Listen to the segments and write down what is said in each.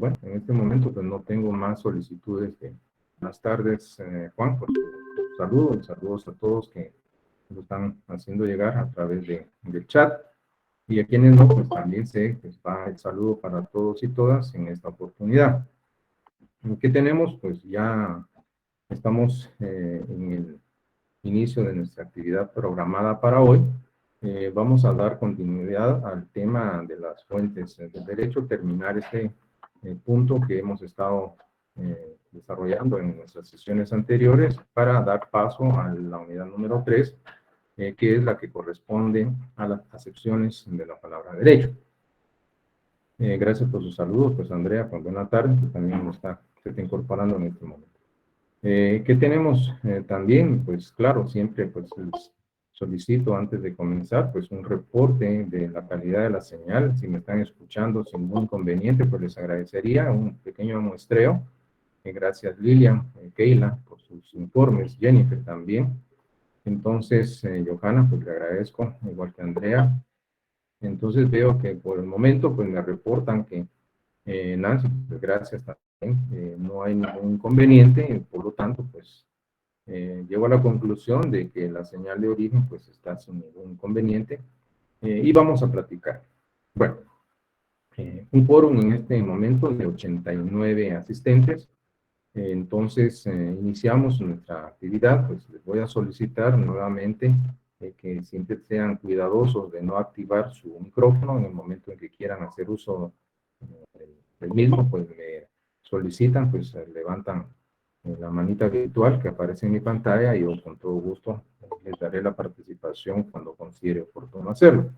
Bueno, en este momento pues no tengo más solicitudes de buenas tardes, Juan, por su saludo, y saludos a todos que lo están haciendo llegar a través del chat. Y a quienes no, pues también sé que va el saludo para todos y todas en esta oportunidad. ¿Qué tenemos? Pues ya estamos en el inicio de nuestra actividad programada para hoy. Vamos a dar continuidad al tema de las fuentes del derecho, terminar este punto que hemos estado desarrollando en nuestras sesiones anteriores para dar paso a la unidad número 3, que es la que corresponde a las acepciones de la palabra derecho. Gracias por sus saludos, pues Andrea, pues buena tarde, que también se está incorporando en este momento. ¿Qué tenemos también? Pues claro, siempre pues les solicito antes de comenzar pues un reporte de la calidad de la señal. Si me están escuchando sin ningún inconveniente, pues les agradecería un pequeño muestreo. Gracias Lilian, Keila, por sus informes, Jennifer también. Entonces, Johanna, pues le agradezco, igual que Andrea. Entonces veo que por el momento pues me reportan que Nancy, pues gracias también, no hay ningún inconveniente, por lo tanto pues llego a la conclusión de que la señal de origen pues está sin ningún inconveniente y vamos a platicar. Bueno, un quórum en este momento de 89 asistentes. Entonces, iniciamos nuestra actividad, pues les voy a solicitar nuevamente que siempre sean cuidadosos de no activar su micrófono en el momento en que quieran hacer uso del mismo, pues me solicitan, pues levantan la manita virtual que aparece en mi pantalla y yo con todo gusto les daré la participación cuando considere oportuno hacerlo.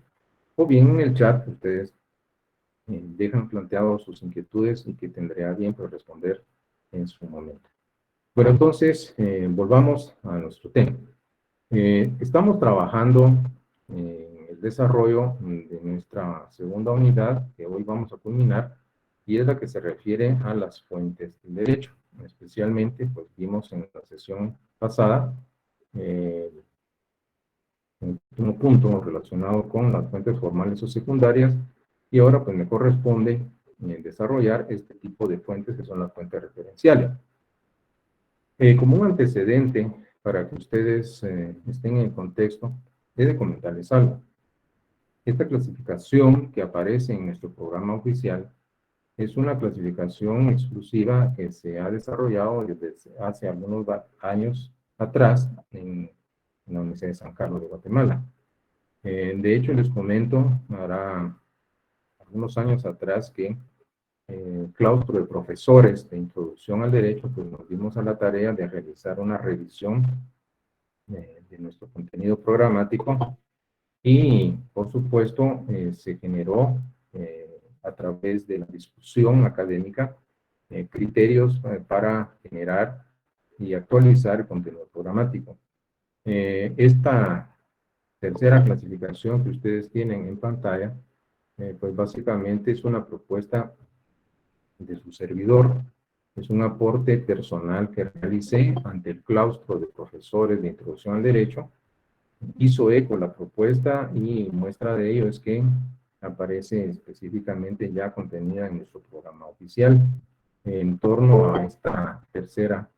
O bien en el chat ustedes dejan planteados sus inquietudes y que tendré a bien por responder en su momento. Bueno, entonces, volvamos a nuestro tema. Estamos trabajando en el desarrollo de nuestra segunda unidad, que hoy vamos a culminar, y es la que se refiere a las fuentes del derecho. Especialmente, pues vimos en la sesión pasada un último punto relacionado con las fuentes formales o secundarias, y ahora pues me corresponde desarrollar este tipo de fuentes que son las fuentes referenciales. Como un antecedente, para que ustedes estén en contexto, he de comentarles algo. Esta clasificación que aparece en nuestro programa oficial es una clasificación exclusiva que se ha desarrollado desde hace algunos años atrás en la Universidad de San Carlos de Guatemala. De hecho, les comento, hará algunos años atrás que claustro de profesores de introducción al derecho, pues nos dimos a la tarea de realizar una revisión de nuestro contenido programático y, por supuesto, se generó a través de la discusión académica criterios para generar y actualizar el contenido programático. Esta tercera clasificación que ustedes tienen en pantalla, pues básicamente es una propuesta de su servidor. Es un aporte personal que realicé ante el claustro de profesores de introducción al derecho. Hizo eco la propuesta y muestra de ello es que aparece específicamente ya contenida en nuestro programa oficial en torno a esta tercera,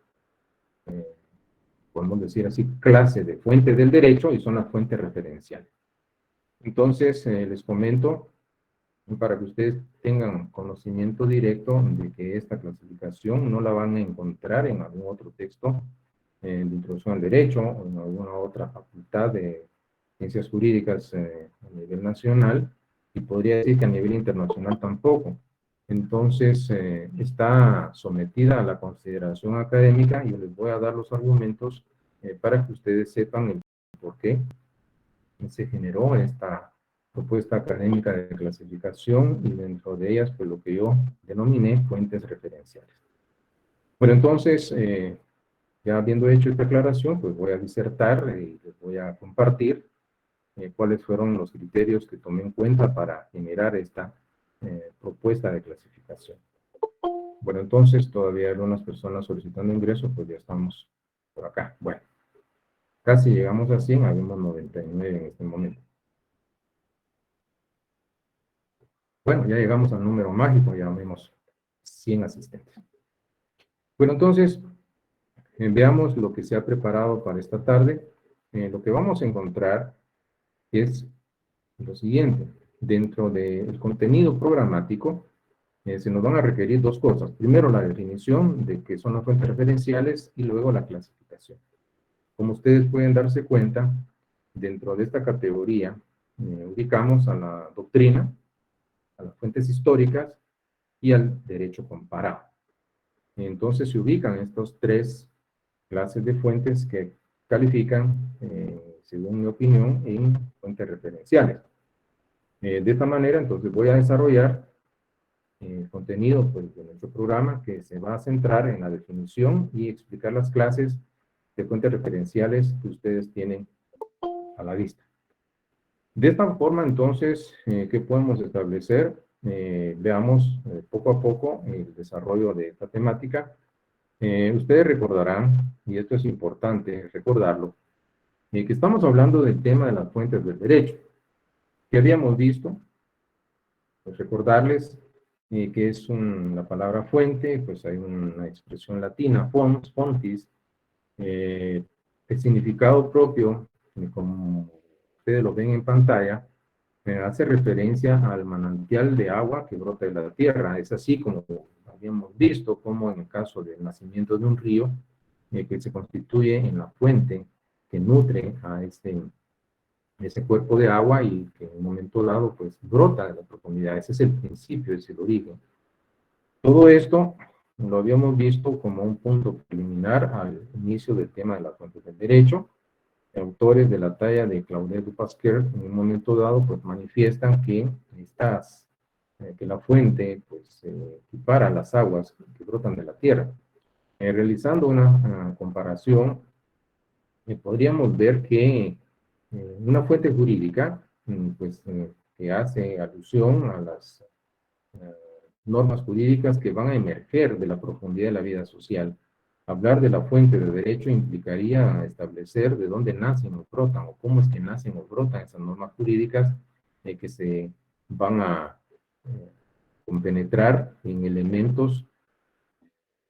podemos decir así, clase de fuentes del derecho, y son las fuentes referenciales. Entonces, les comento, para que ustedes tengan conocimiento directo de que esta clasificación no la van a encontrar en algún otro texto de introducción al derecho o en alguna otra facultad de ciencias jurídicas a nivel nacional, y podría decir que a nivel internacional tampoco. Entonces, está sometida a la consideración académica, y yo les voy a dar los argumentos para que ustedes sepan el por qué se generó esta propuesta académica de clasificación, y dentro de ellas, pues lo que yo denominé fuentes referenciales. Bueno, entonces, ya habiendo hecho esta aclaración, pues voy a disertar y les voy a compartir cuáles fueron los criterios que tomé en cuenta para generar esta propuesta de clasificación. Bueno, entonces todavía hay algunas personas solicitando ingreso, pues ya estamos por acá. Bueno, casi llegamos a 100, habemos 99 en este momento. Bueno, ya llegamos al número mágico, ya vemos 100 asistentes. Bueno, entonces, veamos lo que se ha preparado para esta tarde. Lo que vamos a encontrar es lo siguiente. Dentro del contenido programático, se nos van a requerir dos cosas. Primero, la definición de qué son las fuentes referenciales y luego la clasificación. Como ustedes pueden darse cuenta, dentro de esta categoría ubicamos a la doctrina, a las fuentes históricas y al derecho comparado. Entonces se ubican estos tres clases de fuentes que califican, según mi opinión, en fuentes referenciales. De esta manera, entonces voy a desarrollar contenido pues, de nuestro programa que se va a centrar en la definición y explicar las clases de fuentes referenciales que ustedes tienen a la vista. De esta forma, entonces, ¿qué podemos establecer? Veamos poco a poco el desarrollo de esta temática. Ustedes recordarán, y esto es importante recordarlo, que estamos hablando del tema de las fuentes del derecho. ¿Qué habíamos visto? Pues recordarles que es la palabra fuente, pues hay una expresión latina, fons, fontis, el significado propio, como ustedes lo ven en pantalla, hace referencia al manantial de agua que brota de la tierra. Es así como habíamos visto, como en el caso del nacimiento de un río, que se constituye en la fuente que nutre a ese cuerpo de agua y que en un momento dado pues brota de la profundidad. Ese es el principio, es el origen. Todo esto lo habíamos visto como un punto preliminar al inicio del tema de las fuentes del derecho. Autores de la talla de Claudel Dupasquier en un momento dado pues manifiestan que que la fuente pues equipara las aguas que brotan de la tierra. Realizando una comparación, podríamos ver que una fuente jurídica pues que hace alusión a las normas jurídicas que van a emerger de la profundidad de la vida social. Hablar de la fuente de derecho implicaría establecer de dónde nacen o brotan, o cómo es que nacen o brotan esas normas jurídicas que se van a compenetrar en elementos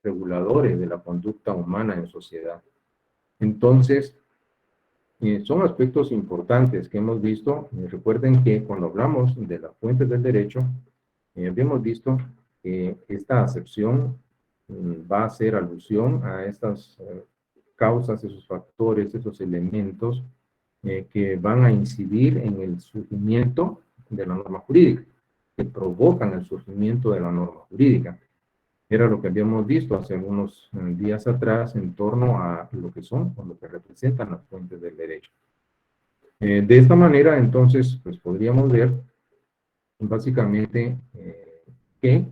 reguladores de la conducta humana en sociedad. Entonces, son aspectos importantes que hemos visto. Recuerden que cuando hablamos de las fuentes del derecho, habíamos visto que esta acepción va a hacer alusión a estas causas, esos factores, esos elementos que van a incidir en el surgimiento de la norma jurídica, que provocan el surgimiento de la norma jurídica. Era lo que habíamos visto hace algunos días atrás en torno a lo que son o lo que representan las fuentes del derecho. De esta manera, entonces, pues podríamos ver básicamente que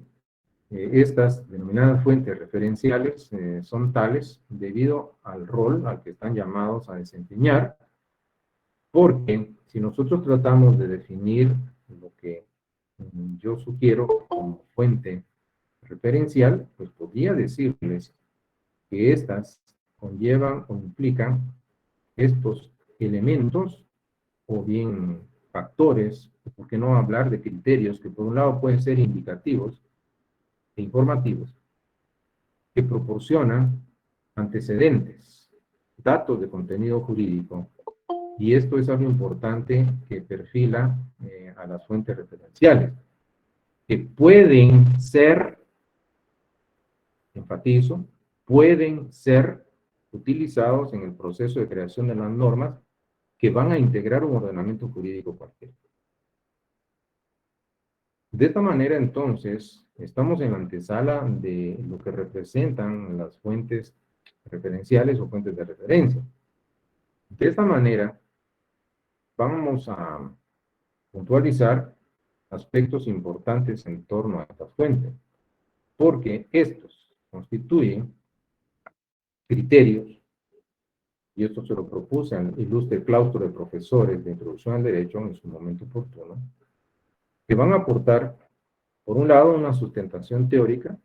estas denominadas fuentes referenciales son tales debido al rol al que están llamados a desempeñar, porque si nosotros tratamos de definir lo que yo sugiero como fuente referencial, pues podría decirles que estas conllevan o implican estos elementos o bien factores, por qué no hablar de criterios que por un lado pueden ser indicativos e informativos, que proporcionan antecedentes, datos de contenido jurídico, y esto es algo importante que perfila a las fuentes referenciales, que pueden ser, enfatizo, pueden ser utilizados en el proceso de creación de las normas que van a integrar un ordenamiento jurídico cualquiera. De esta manera, entonces, estamos en la antesala de lo que representan las fuentes referenciales o fuentes de referencia. De esta manera, vamos a puntualizar aspectos importantes en torno a estas fuentes, porque estos constituyen criterios, y esto se lo propuse al ilustre claustro de profesores de Introducción al Derecho en su momento oportuno, que van a aportar, por un lado, una sustentación teórica,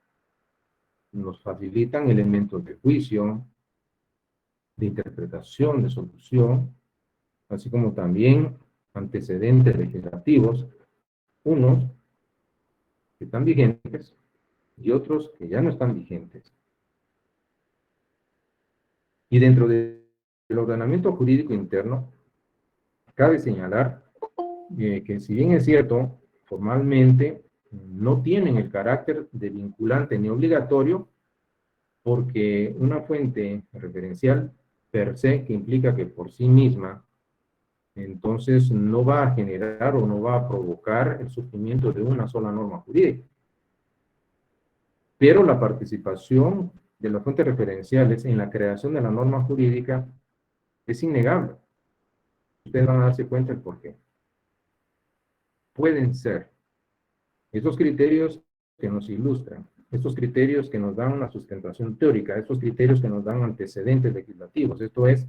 nos facilitan elementos de juicio, de interpretación, de solución, así como también antecedentes legislativos, unos que están vigentes y otros que ya no están vigentes. Y dentro del ordenamiento jurídico interno, cabe señalar que si bien es cierto, formalmente no tienen el carácter de vinculante ni obligatorio, porque una fuente referencial per se, que implica que por sí misma, entonces no va a generar o no va a provocar el surgimiento de una sola norma jurídica. Pero la participación de las fuentes referenciales en la creación de la norma jurídica es innegable. Ustedes van a darse cuenta del por qué. Pueden ser estos criterios que nos ilustran, estos criterios que nos dan una sustentación teórica, estos criterios que nos dan antecedentes legislativos, esto es,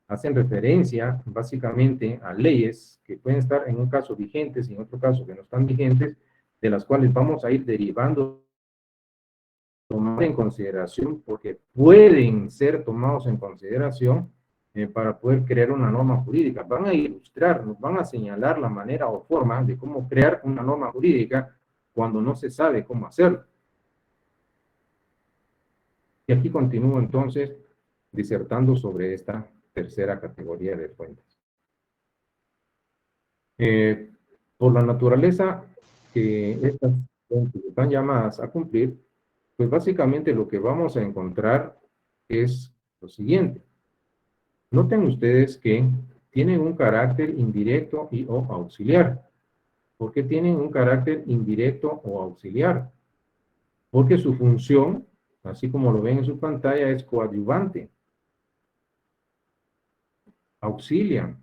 hacen referencia básicamente a leyes que pueden estar en un caso vigentes y en otro caso que no están vigentes, de las cuales vamos a ir derivando, tomar en consideración, porque pueden ser tomados en consideración para poder crear una norma jurídica. Van a ilustrar, nos van a señalar la manera o forma de cómo crear una norma jurídica cuando no se sabe cómo hacerlo. Y aquí continúo entonces disertando sobre esta tercera categoría de fuentes. Por la naturaleza que estas fuentes están llamadas a cumplir, pues básicamente lo que vamos a encontrar es lo siguiente. Noten ustedes que tienen un carácter indirecto y o auxiliar. ¿Por qué tienen un carácter indirecto o auxiliar? Porque su función, así como lo ven en su pantalla, es coadyuvante. Auxilian.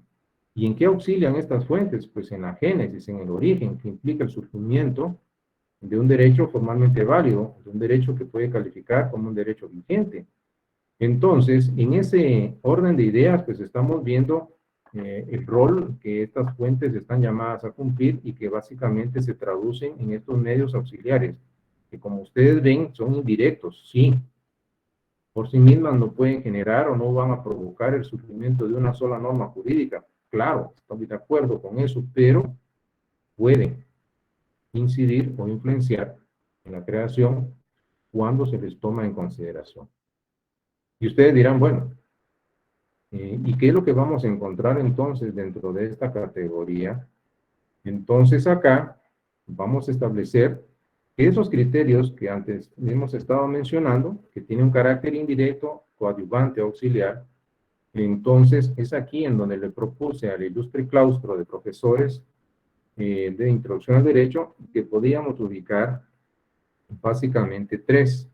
¿Y en qué auxilian estas fuentes? Pues en la génesis, en el origen, que implica el surgimiento de un derecho formalmente válido, de un derecho que puede calificar como un derecho vigente. Entonces, en ese orden de ideas, pues estamos viendo el rol que estas fuentes están llamadas a cumplir y que básicamente se traducen en estos medios auxiliares, que como ustedes ven son indirectos, sí, por sí mismas no pueden generar o no van a provocar el surgimiento de una sola norma jurídica. Claro, estoy de acuerdo con eso, pero pueden incidir o influenciar en la creación cuando se les toma en consideración. Y ustedes dirán, bueno, ¿y qué es lo que vamos a encontrar entonces dentro de esta categoría? Entonces acá vamos a establecer esos criterios que antes hemos estado mencionando, que tienen un carácter indirecto, coadyuvante, auxiliar. Entonces es aquí en donde le propuse al ilustre claustro de profesores de introducción al derecho que podíamos ubicar básicamente tres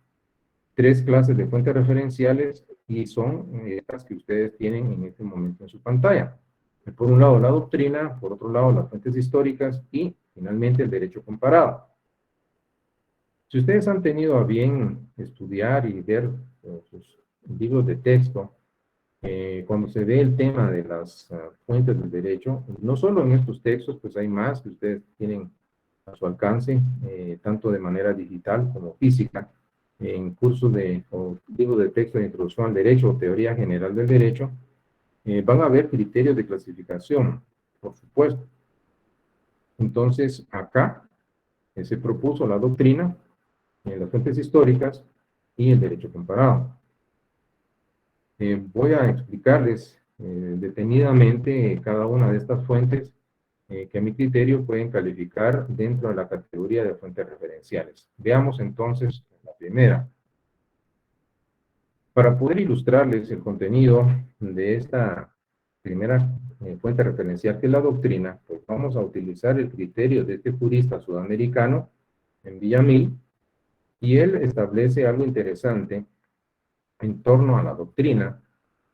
clases de fuentes referenciales y son estas que ustedes tienen en este momento en su pantalla. Por un lado la doctrina, por otro lado las fuentes históricas y finalmente el derecho comparado. Si ustedes han tenido a bien estudiar y ver sus libros de texto, cuando se ve el tema de las fuentes del derecho, no solo en estos textos, pues hay más que ustedes tienen a su alcance, tanto de manera digital como física, en cursos o libros de texto de introducción al derecho o teoría general del derecho, van a ver criterios de clasificación, por supuesto. Entonces, acá se propuso la doctrina, las fuentes históricas y el derecho comparado. Voy a explicarles detenidamente cada una de estas fuentes que a mi criterio pueden calificar dentro de la categoría de fuentes referenciales. Veamos entonces la primera. Para poder ilustrarles el contenido de esta primera fuente referencial, que es la doctrina, pues vamos a utilizar el criterio de este jurista sudamericano en Villamil, y él establece algo interesante en torno a la doctrina,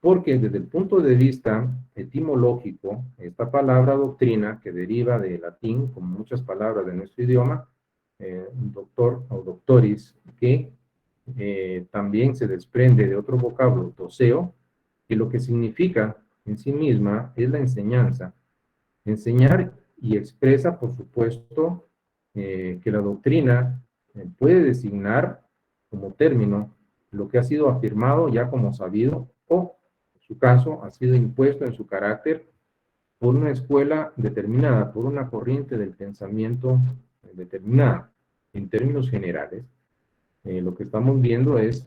porque desde el punto de vista etimológico, esta palabra doctrina, que deriva de latín, como muchas palabras de nuestro idioma, doctor o doctoris, que también se desprende de otro vocablo, doceo, que lo que significa en sí misma es la enseñanza. Enseñar y expresa, por supuesto, que la doctrina puede designar como término lo que ha sido afirmado ya como sabido o, en su caso, ha sido impuesto en su carácter por una escuela determinada, por una corriente del pensamiento determinada, en términos generales. lo que estamos viendo es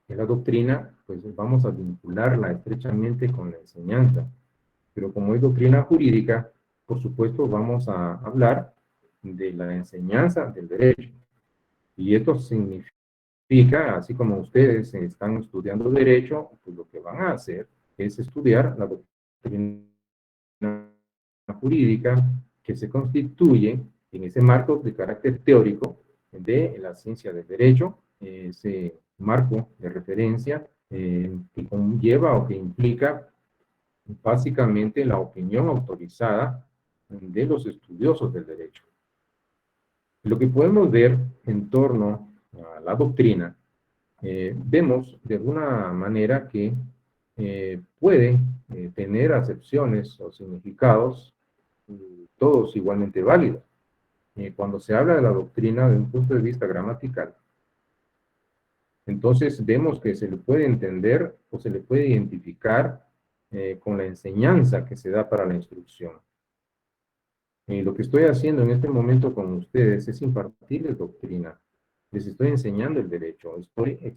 que la doctrina, pues vamos a vincularla estrechamente con la enseñanza. Pero como es doctrina jurídica, por supuesto vamos a hablar de la enseñanza del derecho. Y esto significa, así como ustedes están estudiando derecho, pues lo que van a hacer es estudiar la doctrina jurídica que se constituye en ese marco de carácter teórico de la ciencia del derecho, ese marco de referencia que conlleva o que implica básicamente la opinión autorizada de los estudiosos del derecho. Lo que podemos ver en torno a la doctrina, vemos de alguna manera que puede tener acepciones o significados todos igualmente válidos. Cuando se habla de la doctrina desde un punto de vista gramatical, entonces vemos que se le puede entender o se le puede identificar con la enseñanza que se da para la instrucción. Lo que estoy haciendo en este momento con ustedes es impartirles doctrina. Les estoy enseñando el derecho, estoy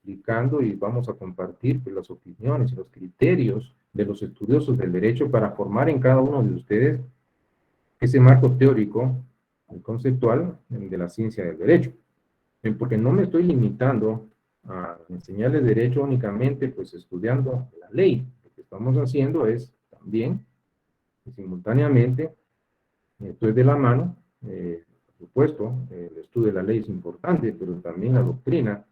explicando y vamos a compartir pues, las opiniones y los criterios de los estudiosos del derecho para formar en cada uno de ustedes ese marco teórico y conceptual de la ciencia del derecho. Porque no me estoy limitando a enseñarles derecho únicamente pues estudiando la ley. Lo que estamos haciendo es también simultáneamente estoy de la mano, por supuesto, el estudio de la ley es importante, pero también la doctrina,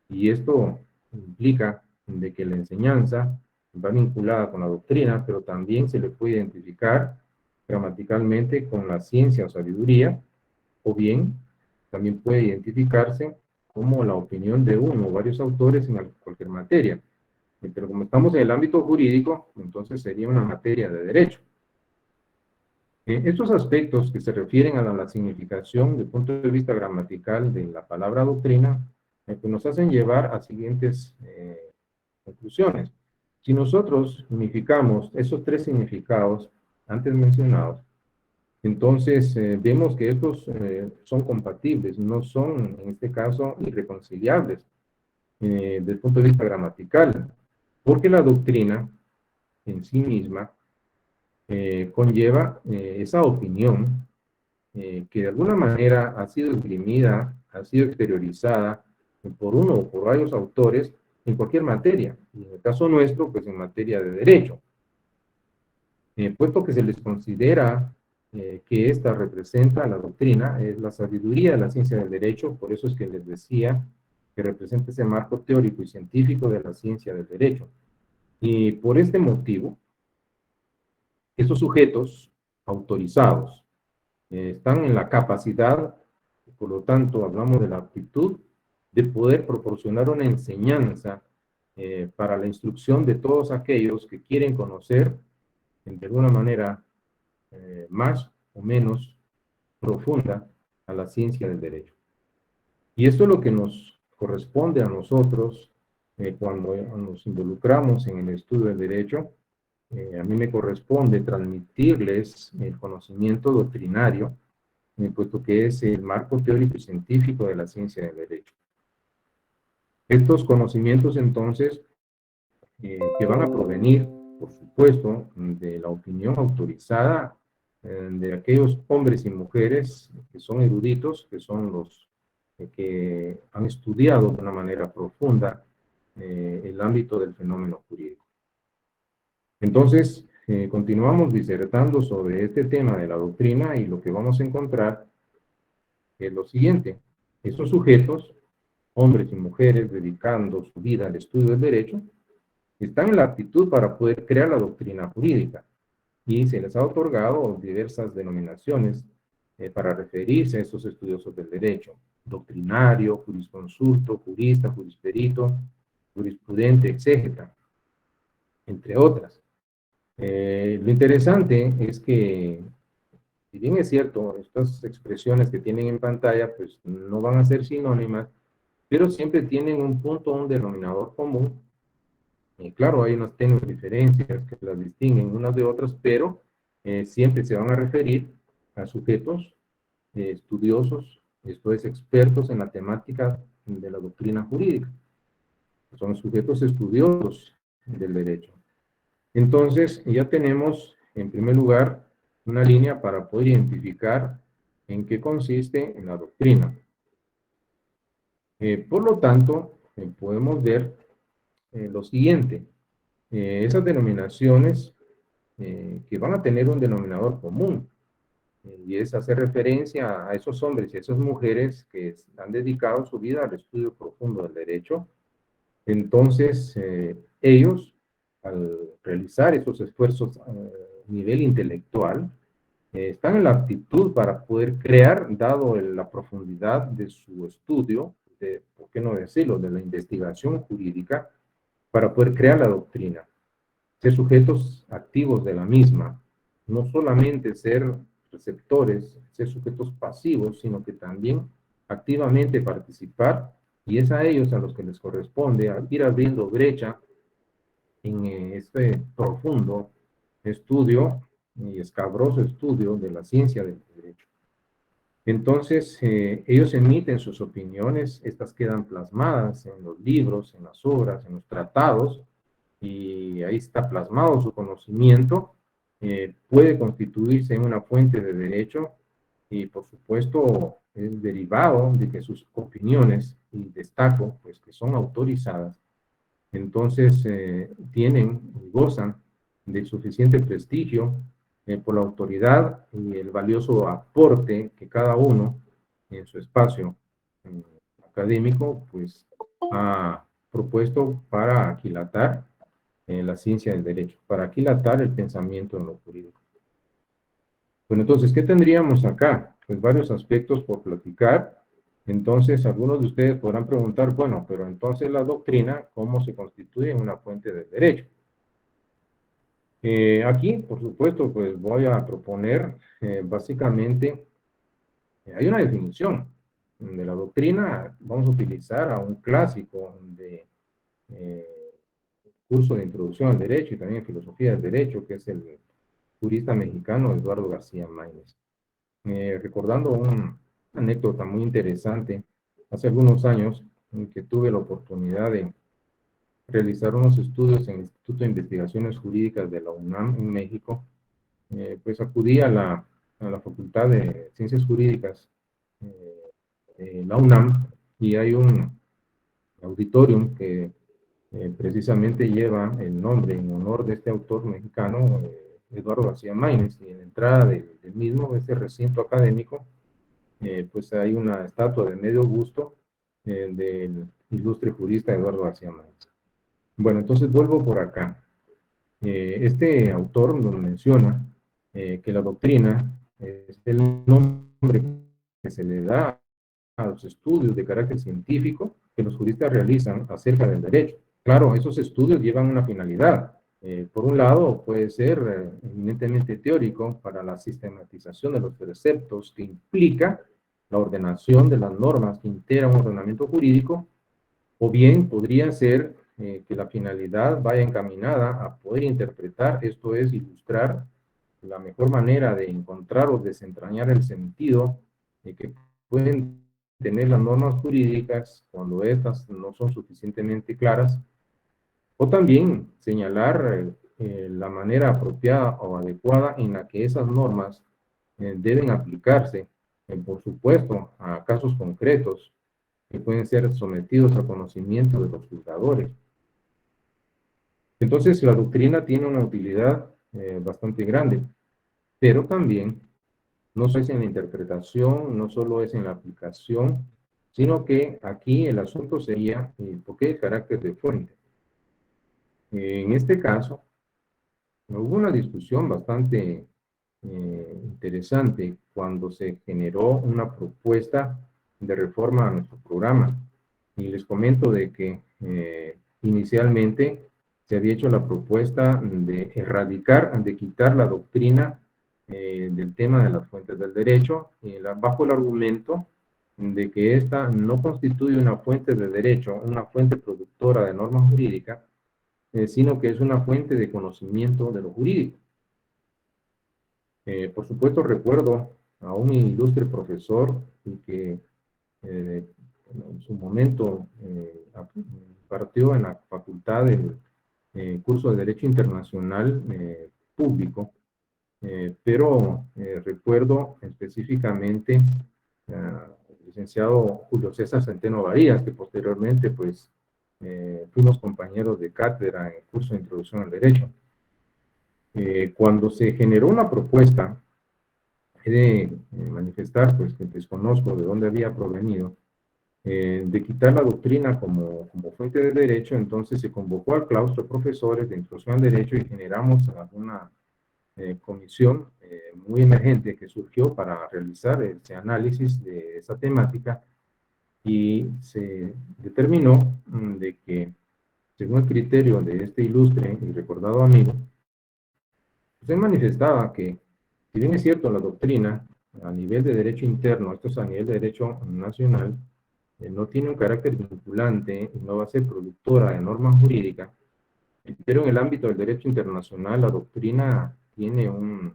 y esto implica de que la enseñanza va vinculada con la doctrina, pero también se le puede identificar gramaticalmente con la ciencia o sabiduría, o bien también puede identificarse como la opinión de uno o varios autores en cualquier materia. Pero como estamos en el ámbito jurídico, entonces sería una materia de derecho. Estos aspectos que se refieren a la significación desde el punto de vista gramatical de la palabra doctrina, pues nos hacen llevar a siguientes conclusiones. Si nosotros unificamos esos tres significados antes mencionados, entonces vemos que estos son compatibles, no son, en este caso, irreconciliables desde el punto de vista gramatical, porque la doctrina en sí misma conlleva esa opinión que de alguna manera ha sido esgrimida, ha sido exteriorizada por uno o por varios autores en cualquier materia, y en el caso nuestro, pues en materia de derecho. Puesto que se les considera que esta representa la doctrina, es la sabiduría de la ciencia del derecho, por eso es que les decía que representa ese marco teórico y científico de la ciencia del derecho. Y por este motivo, esos sujetos autorizados están en la capacidad, por lo tanto hablamos de la aptitud, de poder proporcionar una enseñanza para la instrucción de todos aquellos que quieren conocer de alguna manera más o menos profunda a la ciencia del derecho. Y esto es lo que nos corresponde a nosotros cuando nos involucramos en el estudio del derecho. A mí me corresponde transmitirles el conocimiento doctrinario, puesto que es el marco teórico y científico de la ciencia del derecho. Estos conocimientos, entonces, que van a provenir, por supuesto, de la opinión autorizada de aquellos hombres y mujeres que son eruditos, que son los que han estudiado de una manera profunda el ámbito del fenómeno jurídico. Entonces, continuamos disertando sobre este tema de la doctrina y lo que vamos a encontrar es lo siguiente. Estos sujetos, hombres y mujeres dedicando su vida al estudio del derecho, están en la aptitud para poder crear la doctrina jurídica y se les ha otorgado diversas denominaciones para referirse a estos estudiosos del derecho: doctrinario, jurisconsulto, jurista, jurisperito, jurisprudente, etcétera, entre otras. Lo interesante es que, si bien es cierto, estas expresiones que tienen en pantalla pues no van a ser sinónimas, pero siempre tienen un punto, un denominador común. Claro, hay unas tenues diferencias que las distinguen unas de otras, pero siempre se van a referir a sujetos estudiosos esto es, expertos en la temática de la doctrina jurídica. Son sujetos estudiosos del derecho. Entonces, ya tenemos, en primer lugar, una línea para poder identificar en qué consiste en la doctrina. Por lo tanto, podemos ver lo siguiente. Esas denominaciones que van a tener un denominador común, y es hacer referencia a esos hombres y a esas mujeres que han dedicado su vida al estudio profundo del derecho. Entonces, ellos, al realizar esos esfuerzos a nivel intelectual, están en la aptitud para poder crear, dado la profundidad de su estudio, por qué no decirlo, de la investigación jurídica, para poder crear la doctrina, ser sujetos activos de la misma, no solamente ser receptores, ser sujetos pasivos, sino que también activamente participar, y es a ellos a los que les corresponde ir abriendo brecha en este profundo estudio y escabroso estudio de la ciencia del derecho. Entonces, ellos emiten sus opiniones, estas quedan plasmadas en los libros, en las obras, en los tratados, y ahí está plasmado su conocimiento, puede constituirse en una fuente de derecho, y por supuesto es derivado de que sus opiniones, y destaco, pues que son autorizadas, entonces tienen y gozan de suficiente prestigio por la autoridad y el valioso aporte que cada uno en su espacio académico pues ha propuesto para aquilatar la ciencia del derecho, para aquilatar el pensamiento en lo jurídico. Bueno, entonces, ¿qué tendríamos acá? Pues varios aspectos por platicar. Entonces, algunos de ustedes podrán preguntar, bueno, pero entonces la doctrina, ¿cómo se constituye en una fuente del derecho? Aquí, por supuesto, pues voy a proponer básicamente, hay una definición de la doctrina, vamos a utilizar a un clásico de curso de introducción al derecho y también filosofía del derecho, que es el jurista mexicano Eduardo García Maínez. Recordando una anécdota muy interesante, hace algunos años en que tuve la oportunidad de realizar unos estudios en el Instituto de Investigaciones Jurídicas de la UNAM en México, pues acudí a la Facultad de Ciencias Jurídicas de la UNAM, y hay un auditorium que precisamente lleva el nombre en honor de este autor mexicano, Eduardo García Maínez, y en la entrada del mismo, este recinto académico, pues hay una estatua de medio busto del ilustre jurista Eduardo García Maínez. Bueno, entonces vuelvo por acá. Este autor nos menciona que la doctrina es el nombre que se le da a los estudios de carácter científico que los juristas realizan acerca del derecho. Claro, esos estudios llevan una finalidad. Por un lado, puede ser eminentemente teórico para la sistematización de los preceptos que implica la ordenación de las normas que integran un ordenamiento jurídico, o bien podría ser que la finalidad vaya encaminada a poder interpretar, esto es, ilustrar la mejor manera de encontrar o desentrañar el sentido que pueden tener las normas jurídicas cuando estas no son suficientemente claras, o también señalar la manera apropiada o adecuada en la que esas normas deben aplicarse, por supuesto, a casos concretos que pueden ser sometidos al conocimiento de los juzgadores. Entonces, la doctrina tiene una utilidad bastante grande, pero también no solo es en la interpretación, no solo es en la aplicación, sino que aquí el asunto sería, ¿por qué el carácter de fuente? En este caso, hubo una discusión bastante interesante cuando se generó una propuesta de reforma a nuestro programa. Y les comento de que inicialmente se había hecho la propuesta de erradicar, de quitar la doctrina del tema de las fuentes del derecho, bajo el argumento de que esta no constituye una fuente de derecho, una fuente productora de norma jurídica, sino que es una fuente de conocimiento de lo jurídico. Por supuesto, recuerdo a un ilustre profesor que en su momento partió en la facultad del curso de Derecho Internacional público, pero recuerdo específicamente el licenciado Julio César Centeno Varías, que posteriormente pues fuimos compañeros de cátedra en el curso de Introducción al Derecho. Cuando se generó una propuesta, he de manifestar pues que desconozco de dónde había provenido, de quitar la doctrina como fuente de derecho, entonces se convocó al claustro de profesores de introducción al derecho y generamos una comisión muy emergente que surgió para realizar ese análisis de esa temática, y se determinó de que, según el criterio de este ilustre y recordado amigo, se manifestaba que, si bien es cierto, la doctrina a nivel de derecho interno, esto es a nivel de derecho nacional, no tiene un carácter vinculante y no va a ser productora de norma jurídica, pero en el ámbito del derecho internacional la doctrina tiene un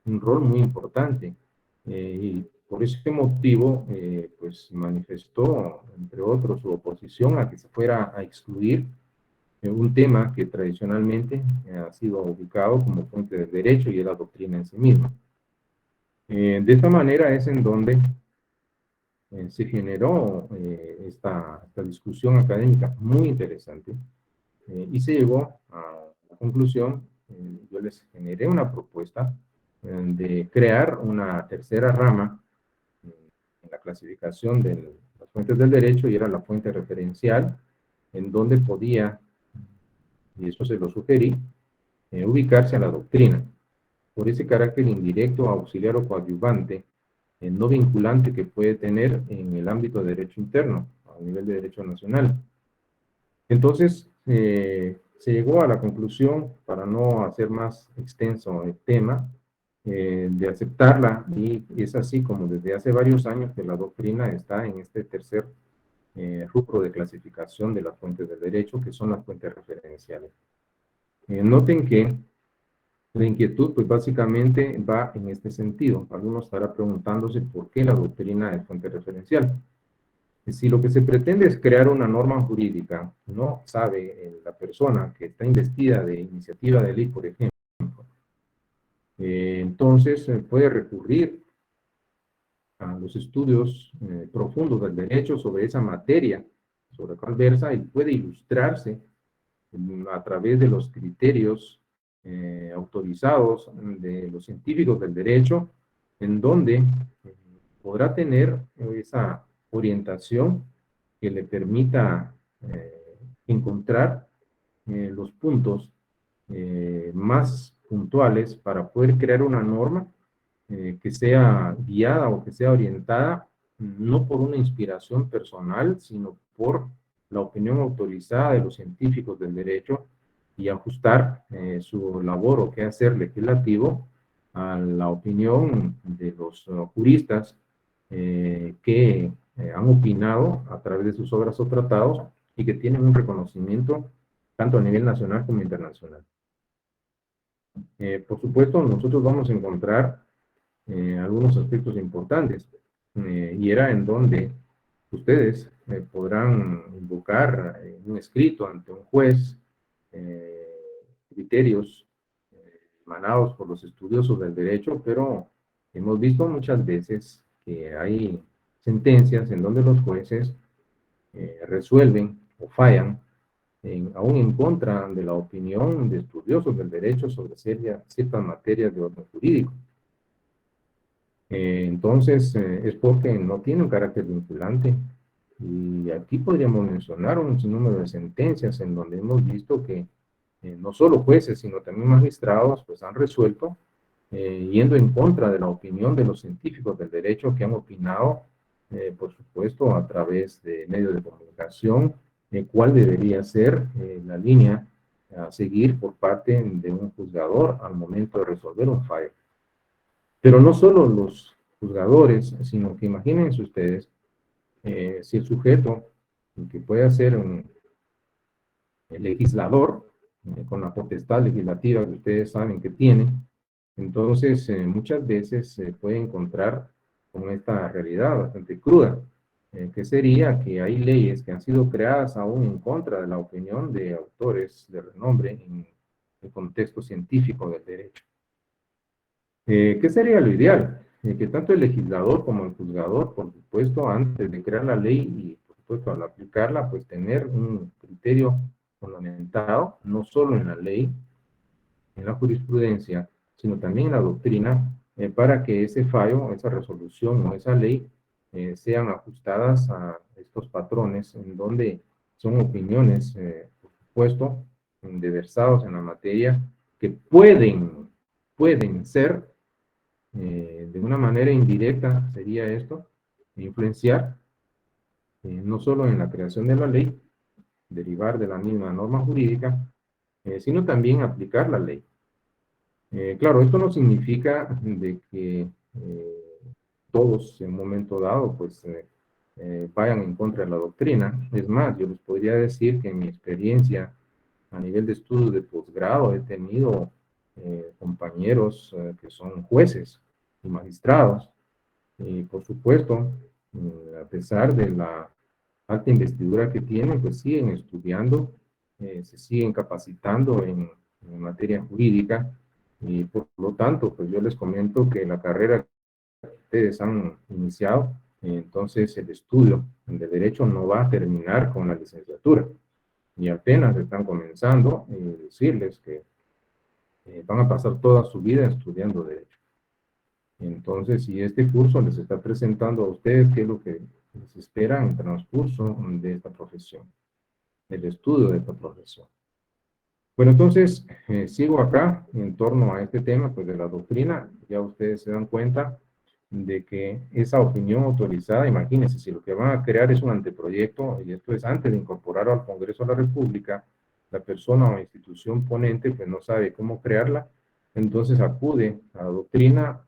rol muy importante, y por ese motivo pues manifestó, entre otros, su oposición a que se fuera a excluir un tema que tradicionalmente ha sido ubicado como fuente del derecho y es la doctrina en sí misma. De esta manera es en donde se generó esta discusión académica muy interesante, y se llegó a la conclusión, yo les generé una propuesta de crear una tercera rama en la clasificación de las fuentes del derecho, y era la fuente referencial, en donde podía, y eso se lo sugerí, ubicarse a la doctrina, por ese carácter indirecto, auxiliar o coadyuvante, no vinculante que puede tener en el ámbito de derecho interno, a nivel de derecho nacional. Entonces, se llegó a la conclusión, para no hacer más extenso el tema, de aceptarla, y es así como desde hace varios años que la doctrina está en este tercer rubro de clasificación de las fuentes del derecho, que son las fuentes referenciales. Noten que la inquietud, pues básicamente va en este sentido. Algunos estarán preguntándose por qué la doctrina es fuente referencial. Si lo que se pretende es crear una norma jurídica, no sabe la persona que está investida de iniciativa de ley, por ejemplo, entonces puede recurrir a los estudios profundos del derecho sobre esa materia, sobre la cual versa, y puede ilustrarse a través de los criterios autorizados de los científicos del derecho, en donde podrá tener esa orientación que le permita encontrar los puntos más puntuales para poder crear una norma que sea guiada o que sea orientada no por una inspiración personal, sino por la opinión autorizada de los científicos del derecho, y ajustar su labor o quehacer legislativo a la opinión de los juristas que han opinado a través de sus obras o tratados y que tienen un reconocimiento tanto a nivel nacional como internacional. Por supuesto, nosotros vamos a encontrar algunos aspectos importantes, y era en donde ustedes podrán invocar un escrito ante un juez criterios emanados por los estudiosos del derecho, pero hemos visto muchas veces que hay sentencias en donde los jueces resuelven o fallan aún en contra de la opinión de estudiosos del derecho sobre ciertas materias de orden jurídico. Entonces, es porque no tiene un carácter vinculante. Y aquí podríamos mencionar un sinnúmero de sentencias en donde hemos visto que no solo jueces, sino también magistrados, pues han resuelto yendo en contra de la opinión de los científicos del derecho, que han opinado, por supuesto, a través de medios de comunicación, cuál debería ser la línea a seguir por parte de un juzgador al momento de resolver un fallo. Pero no solo los juzgadores, sino que imagínense ustedes, si el sujeto, que puede ser un legislador, con la potestad legislativa que ustedes saben que tiene, entonces muchas veces se puede encontrar con esta realidad bastante cruda, que sería que hay leyes que han sido creadas aún en contra de la opinión de autores de renombre en el contexto científico del derecho. ¿Qué sería lo ideal? Que tanto el legislador como el juzgador, por supuesto, antes de crear la ley y, por supuesto, al aplicarla, pues tener un criterio fundamentado, no solo en la ley, en la jurisprudencia, sino también en la doctrina, para que ese fallo, esa resolución o esa ley sean ajustadas a estos patrones en donde son opiniones, por supuesto, de versados en la materia, que pueden ser de una manera indirecta, sería esto, influenciar no solo en la creación de la ley, derivar de la misma norma jurídica, sino también aplicar la ley. Claro, esto no significa de que todos en un momento dado pues vayan en contra de la doctrina. Es más, yo les podría decir que en mi experiencia a nivel de estudios de posgrado he tenido compañeros que son jueces y magistrados y por supuesto, a pesar de la alta investidura que tienen, pues siguen estudiando, se siguen capacitando en materia jurídica y por lo tanto, pues yo les comento que la carrera que ustedes han iniciado, entonces el estudio de derecho no va a terminar con la licenciatura y apenas están comenzando decirles que van a pasar toda su vida estudiando derecho. Entonces, si este curso les está presentando a ustedes qué es lo que les espera en el transcurso de esta profesión, del estudio de esta profesión. Bueno, entonces, sigo acá en torno a este tema, pues de la doctrina. Ya ustedes se dan cuenta de que esa opinión autorizada, imagínense, si lo que van a crear es un anteproyecto, y esto es antes de incorporarlo al Congreso de la República, la persona o institución ponente pues no sabe cómo crearla, entonces acude a la doctrina,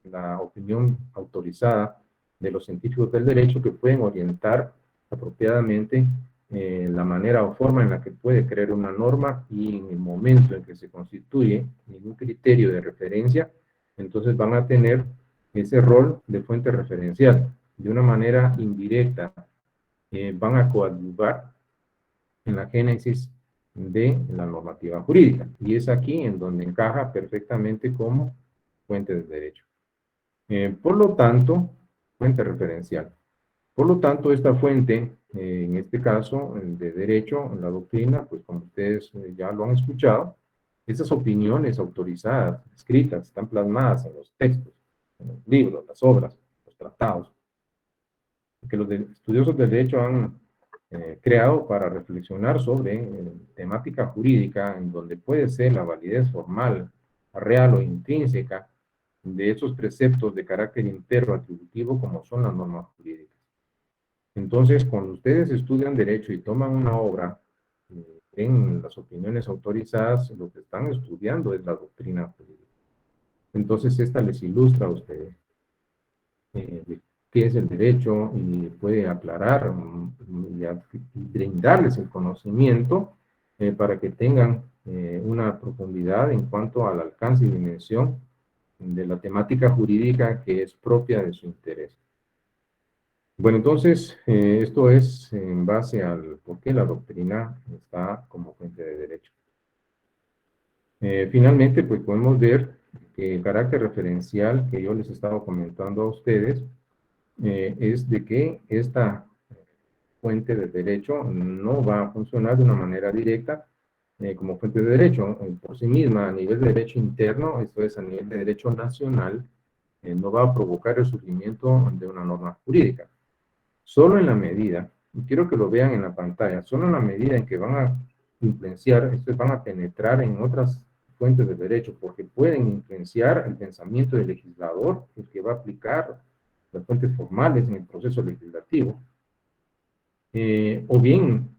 la opinión autorizada de los científicos del derecho que pueden orientar apropiadamente la manera o forma en la que puede crear una norma y en el momento en que se constituye ningún criterio de referencia, entonces van a tener ese rol de fuente referencial. De una manera indirecta, van a coadyuvar en la génesis de la normativa jurídica. Y es aquí en donde encaja perfectamente como fuente de derecho. Por lo tanto, fuente referencial. Por lo tanto, esta fuente, en este caso, de derecho, en la doctrina, pues como ustedes ya lo han escuchado, esas opiniones autorizadas, escritas, están plasmadas en los textos, en los libros, las obras, los tratados, que los estudiosos del derecho han creado para reflexionar sobre temática jurídica, en donde puede ser la validez formal, real o intrínseca, de esos preceptos de carácter interno atributivo como son las normas jurídicas. Entonces, cuando ustedes estudian derecho y toman una obra en las opiniones autorizadas, lo que están estudiando es la doctrina jurídica. Entonces, esta les ilustra a ustedes qué es el derecho y puede aclarar y brindarles el conocimiento para que tengan una profundidad en cuanto al alcance y dimensión de la temática jurídica que es propia de su interés. Bueno, entonces, esto es en base al por qué la doctrina está como fuente de derecho. Finalmente, pues podemos ver que el carácter referencial que yo les estaba comentando a ustedes es de que esta fuente de derecho no va a funcionar de una manera directa como fuente de derecho por sí misma a nivel de derecho interno, esto es a nivel de derecho nacional, no va a provocar el surgimiento de una norma jurídica. Solo en la medida, y quiero que lo vean en la pantalla, solo en la medida en que van a influenciar, esto van a penetrar en otras fuentes de derecho, porque pueden influenciar el pensamiento del legislador, el que va a aplicar las fuentes formales en el proceso legislativo, o bien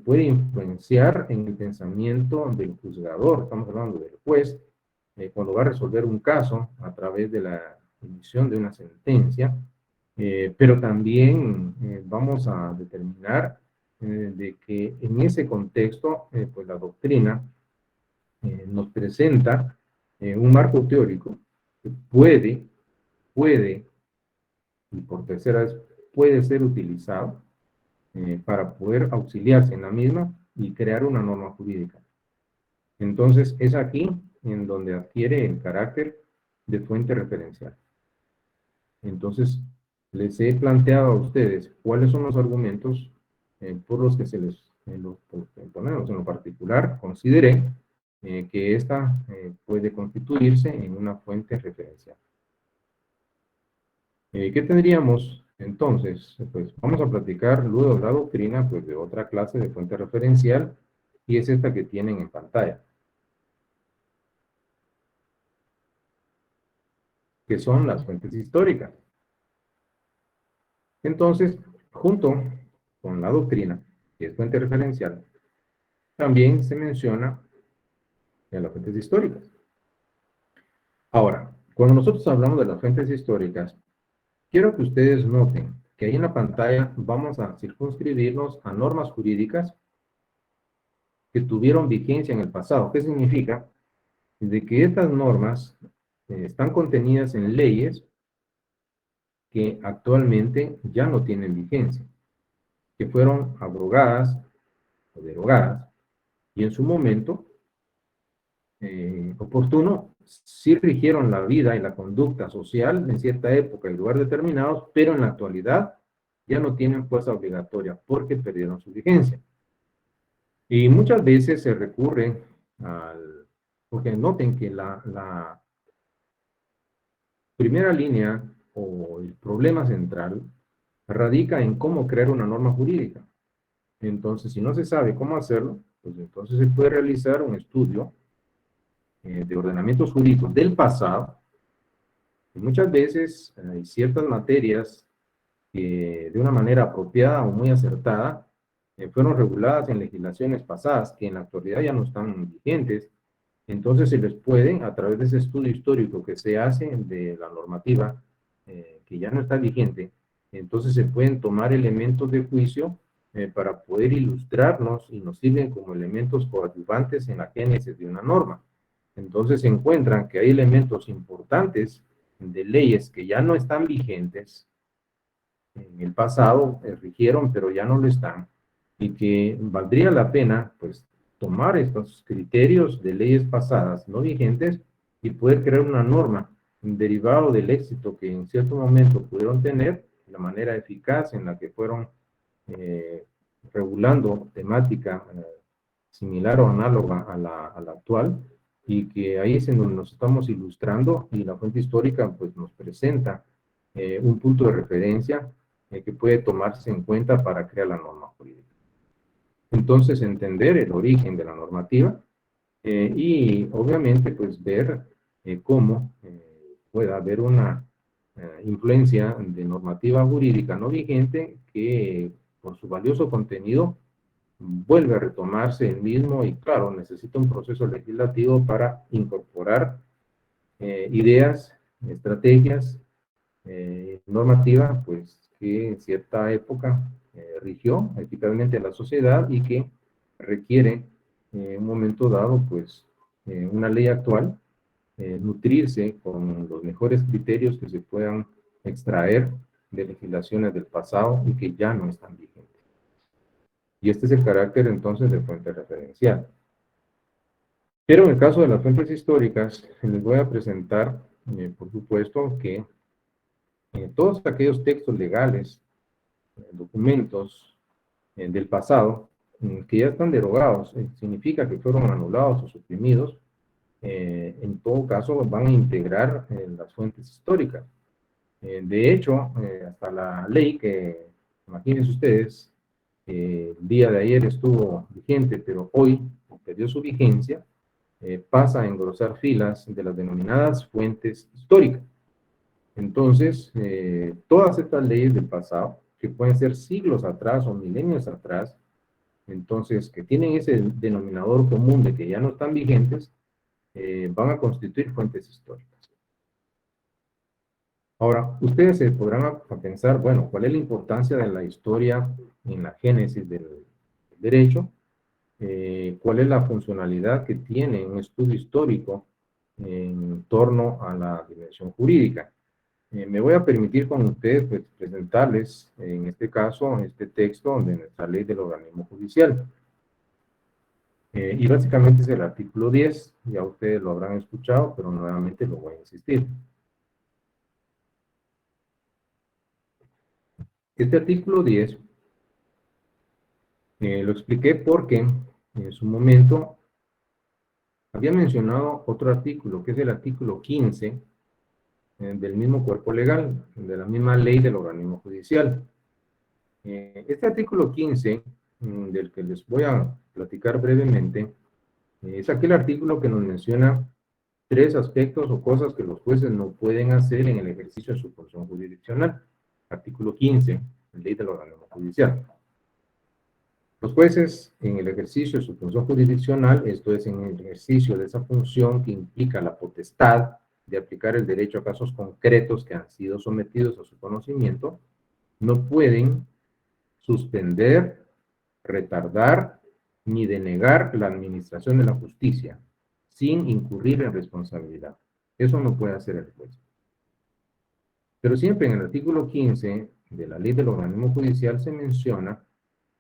puede influenciar en el pensamiento del juzgador, estamos hablando del juez, cuando va a resolver un caso a través de la emisión de una sentencia, pero también vamos a determinar de que en ese contexto, pues la doctrina nos presenta un marco teórico que puede, y por tercera vez puede ser utilizado para poder auxiliarse en la misma y crear una norma jurídica. Entonces, es aquí en donde adquiere el carácter de fuente referencial. Entonces, les he planteado a ustedes cuáles son los argumentos por los que se les, en lo particular, consideré que esta puede constituirse en una fuente referencial. ¿Qué tendríamos entonces? Pues vamos a platicar luego la doctrina pues, de otra clase de fuente referencial, y es esta que tienen en pantalla, que son las fuentes históricas. Entonces, junto con la doctrina, que es fuente referencial, también se menciona en las fuentes históricas. Ahora, cuando nosotros hablamos de las fuentes históricas, quiero que ustedes noten que ahí en la pantalla vamos a circunscribirnos a normas jurídicas que tuvieron vigencia en el pasado. ¿Qué significa? De que estas normas están contenidas en leyes que actualmente ya no tienen vigencia, que fueron abrogadas o derogadas, y en su momento oportuno sí rigieron la vida y la conducta social en cierta época y lugar determinados, pero en la actualidad ya no tienen fuerza obligatoria porque perdieron su vigencia. Y muchas veces se recurre al... Porque noten que la primera línea o el problema central radica en cómo crear una norma jurídica. Entonces, si no se sabe cómo hacerlo, pues entonces se puede realizar un estudio de ordenamientos jurídicos del pasado. Y muchas veces hay ciertas materias que de una manera apropiada o muy acertada fueron reguladas en legislaciones pasadas que en la actualidad ya no están vigentes. Entonces se les puede, a través de ese estudio histórico que se hace de la normativa que ya no está vigente, entonces se pueden tomar elementos de juicio para poder ilustrarnos y nos sirven como elementos coadyuvantes en la génesis de una norma. Entonces se encuentran que hay elementos importantes de leyes que ya no están vigentes, en el pasado rigieron, pero ya no lo están, y que valdría la pena, pues, tomar estos criterios de leyes pasadas no vigentes y poder crear una norma derivado del éxito que en cierto momento pudieron tener, la manera eficaz en la que fueron regulando temática similar o análoga a la actual, y que ahí es en donde nos estamos ilustrando, y la fuente histórica pues nos presenta un punto de referencia que puede tomarse en cuenta para crear la norma jurídica. Entonces, entender el origen de la normativa y obviamente pues ver cómo puede haber una influencia de normativa jurídica no vigente que por su valioso contenido vuelve a retomarse el mismo, y claro, necesita un proceso legislativo para incorporar ideas, estrategias, normativa, pues que en cierta época rigió eficazmente la sociedad y que requiere en un momento dado, pues una ley actual, nutrirse con los mejores criterios que se puedan extraer de legislaciones del pasado y que ya no están vigentes. Y este es el carácter entonces de fuente referencial. Pero en el caso de las fuentes históricas, les voy a presentar, por supuesto, que todos aquellos textos legales, documentos del pasado, que ya están derogados, significa que fueron anulados o suprimidos, en todo caso van a integrar las fuentes históricas. De hecho, hasta la ley que, imagínense ustedes, el día de ayer estuvo vigente, pero hoy perdió su vigencia, pasa a engrosar filas de las denominadas fuentes históricas. Entonces, todas estas leyes del pasado, que pueden ser siglos atrás o milenios atrás, entonces, que tienen ese denominador común de que ya no están vigentes, van a constituir fuentes históricas. Ahora, ustedes se podrán pensar, bueno, ¿cuál es la importancia de la historia en la génesis del derecho? ¿Cuál es la funcionalidad que tiene un estudio histórico en torno a la dimensión jurídica? Me voy a permitir con ustedes pues, presentarles, en este caso, este texto de nuestra ley del organismo judicial. Y básicamente es el artículo 10, ya ustedes lo habrán escuchado, pero nuevamente lo voy a insistir. Este artículo 10 lo expliqué porque en su momento había mencionado otro artículo, que es el artículo 15 del mismo cuerpo legal, de la misma ley del organismo judicial. Este artículo 15, del que les voy a platicar brevemente, es aquel artículo que nos menciona tres aspectos o cosas que los jueces no pueden hacer en el ejercicio de su función jurisdiccional. Artículo 15, ley del organismo judicial. Los jueces, en el ejercicio de su función jurisdiccional, esto es, en el ejercicio de esa función que implica la potestad de aplicar el derecho a casos concretos que han sido sometidos a su conocimiento, no pueden suspender, retardar ni denegar la administración de la justicia sin incurrir en responsabilidad. Eso no puede hacer el juez. Pero siempre en el artículo 15 de la ley del organismo judicial se menciona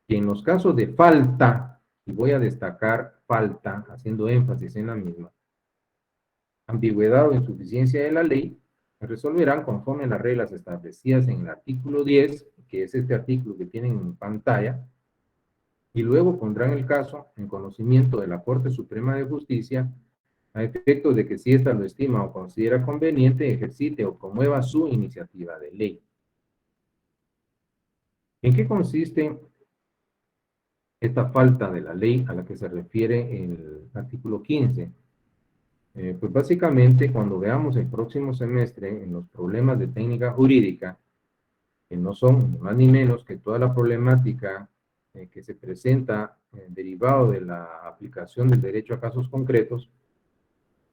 que en los casos de falta, y voy a destacar falta, haciendo énfasis en la misma, ambigüedad o insuficiencia de la ley, resolverán conforme a las reglas establecidas en el artículo 10, que es este artículo que tienen en pantalla, y luego pondrán el caso en conocimiento de la Corte Suprema de Justicia a efectos de que si ésta lo estima o considera conveniente, ejercite o promueva su iniciativa de ley. ¿En qué consiste esta falta de la ley a la que se refiere el artículo 15? Pues básicamente cuando veamos el próximo semestre en los problemas de técnica jurídica, que no son ni más ni menos que toda la problemática que se presenta derivado de la aplicación del derecho a casos concretos,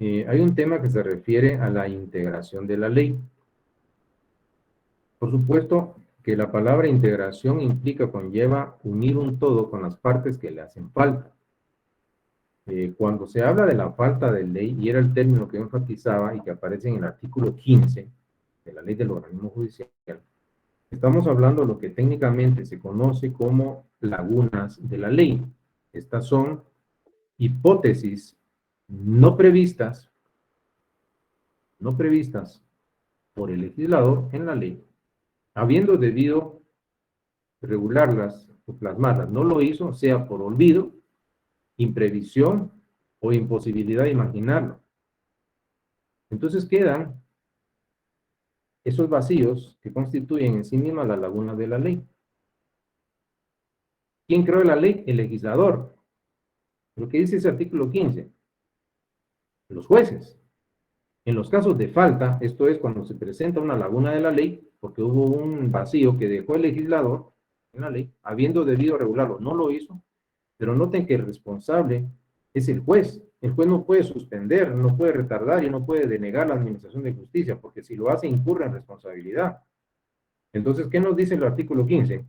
hay un tema que se refiere a la integración de la ley. Por supuesto que la palabra integración implica, conlleva unir un todo con las partes que le hacen falta. Cuando se habla de la falta de ley, y era el término que yo enfatizaba y que aparece en el artículo 15 de la ley del organismo judicial, estamos hablando de lo que técnicamente se conoce como lagunas de la ley. Estas son hipótesis no previstas por el legislador en la ley, habiendo debido regularlas o plasmarlas. No lo hizo, sea por olvido, imprevisión o imposibilidad de imaginarlo. Entonces quedan esos vacíos que constituyen en sí misma la laguna de la ley. ¿Quién creó la ley? El legislador. Lo que dice ese artículo 15. Los jueces. En los casos de falta, esto es cuando se presenta una laguna de la ley, porque hubo un vacío que dejó el legislador en la ley, habiendo debido regularlo, no lo hizo, pero noten que el responsable es el juez. El juez no puede suspender, no puede retardar y no puede denegar la administración de justicia, porque si lo hace incurre en responsabilidad. Entonces, ¿qué nos dice el artículo 15?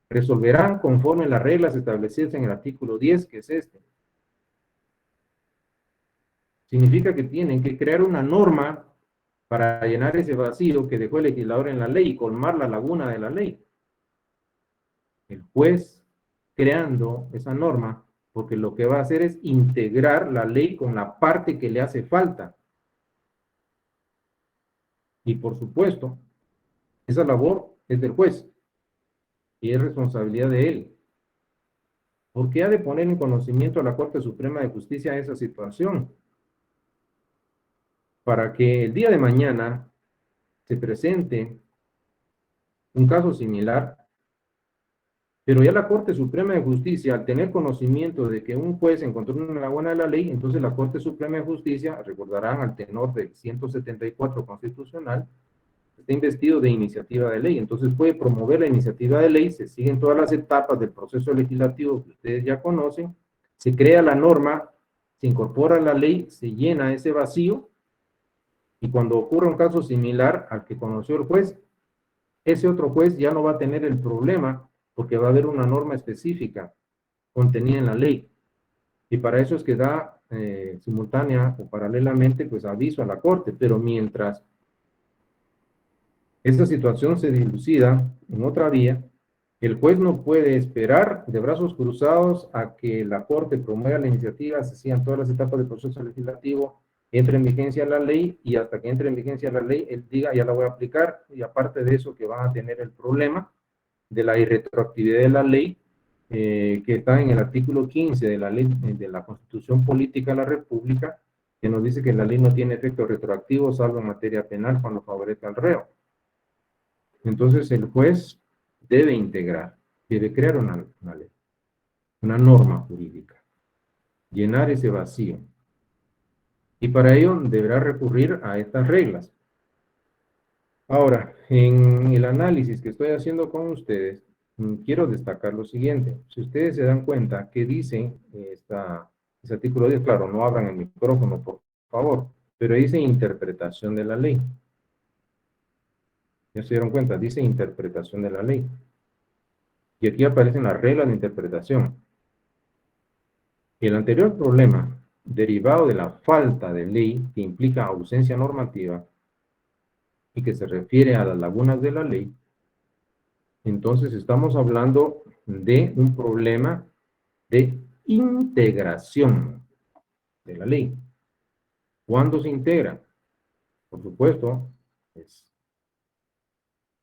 Resolverán conforme las reglas establecidas en el artículo 10, que es este. Significa que tienen que crear una norma para llenar ese vacío que dejó el legislador en la ley y colmar la laguna de la ley. El juez creando esa norma, porque lo que va a hacer es integrar la ley con la parte que le hace falta. Y por supuesto, esa labor es del juez y es responsabilidad de él. Porque ha de poner en conocimiento a la Corte Suprema de Justicia esa situación, para que el día de mañana se presente un caso similar, pero ya la Corte Suprema de Justicia, al tener conocimiento de que un juez encontró una laguna de la ley, entonces la Corte Suprema de Justicia, recordarán al tenor del 174 constitucional, está investido de iniciativa de ley, entonces puede promover la iniciativa de ley, se siguen todas las etapas del proceso legislativo que ustedes ya conocen, se crea la norma, se incorpora la ley, se llena ese vacío, y cuando ocurra un caso similar al que conoció el juez, ese otro juez ya no va a tener el problema porque va a haber una norma específica contenida en la ley. Y para eso es que da simultánea o paralelamente pues aviso a la Corte, pero mientras Esta situación se dilucida en otra vía. El juez no puede esperar de brazos cruzados a que la Corte promueva la iniciativa, se sigan todas las etapas del proceso legislativo, entre en vigencia la ley, y hasta que entre en vigencia la ley, él diga, ya la voy a aplicar, y aparte de eso, que van a tener el problema de la irretroactividad de la ley, que está en el artículo 15 de la ley de la Constitución Política de la República, que nos dice que la ley no tiene efecto retroactivo, salvo en materia penal, cuando favorece al reo. Entonces, el juez debe integrar, debe crear una ley, una norma jurídica, llenar ese vacío. Y para ello deberá recurrir a estas reglas. Ahora, en el análisis que estoy haciendo con ustedes, quiero destacar lo siguiente. Si ustedes se dan cuenta que dice ese artículo 10, claro, no abran el micrófono, por favor, pero dice interpretación de la ley. ¿Ya se dieron cuenta? Dice interpretación de la ley. Y aquí aparecen las reglas de interpretación. El anterior problema, derivado de la falta de ley que implica ausencia normativa y que se refiere a las lagunas de la ley, entonces estamos hablando de un problema de integración de la ley. ¿Cuándo se integra? Por supuesto, es,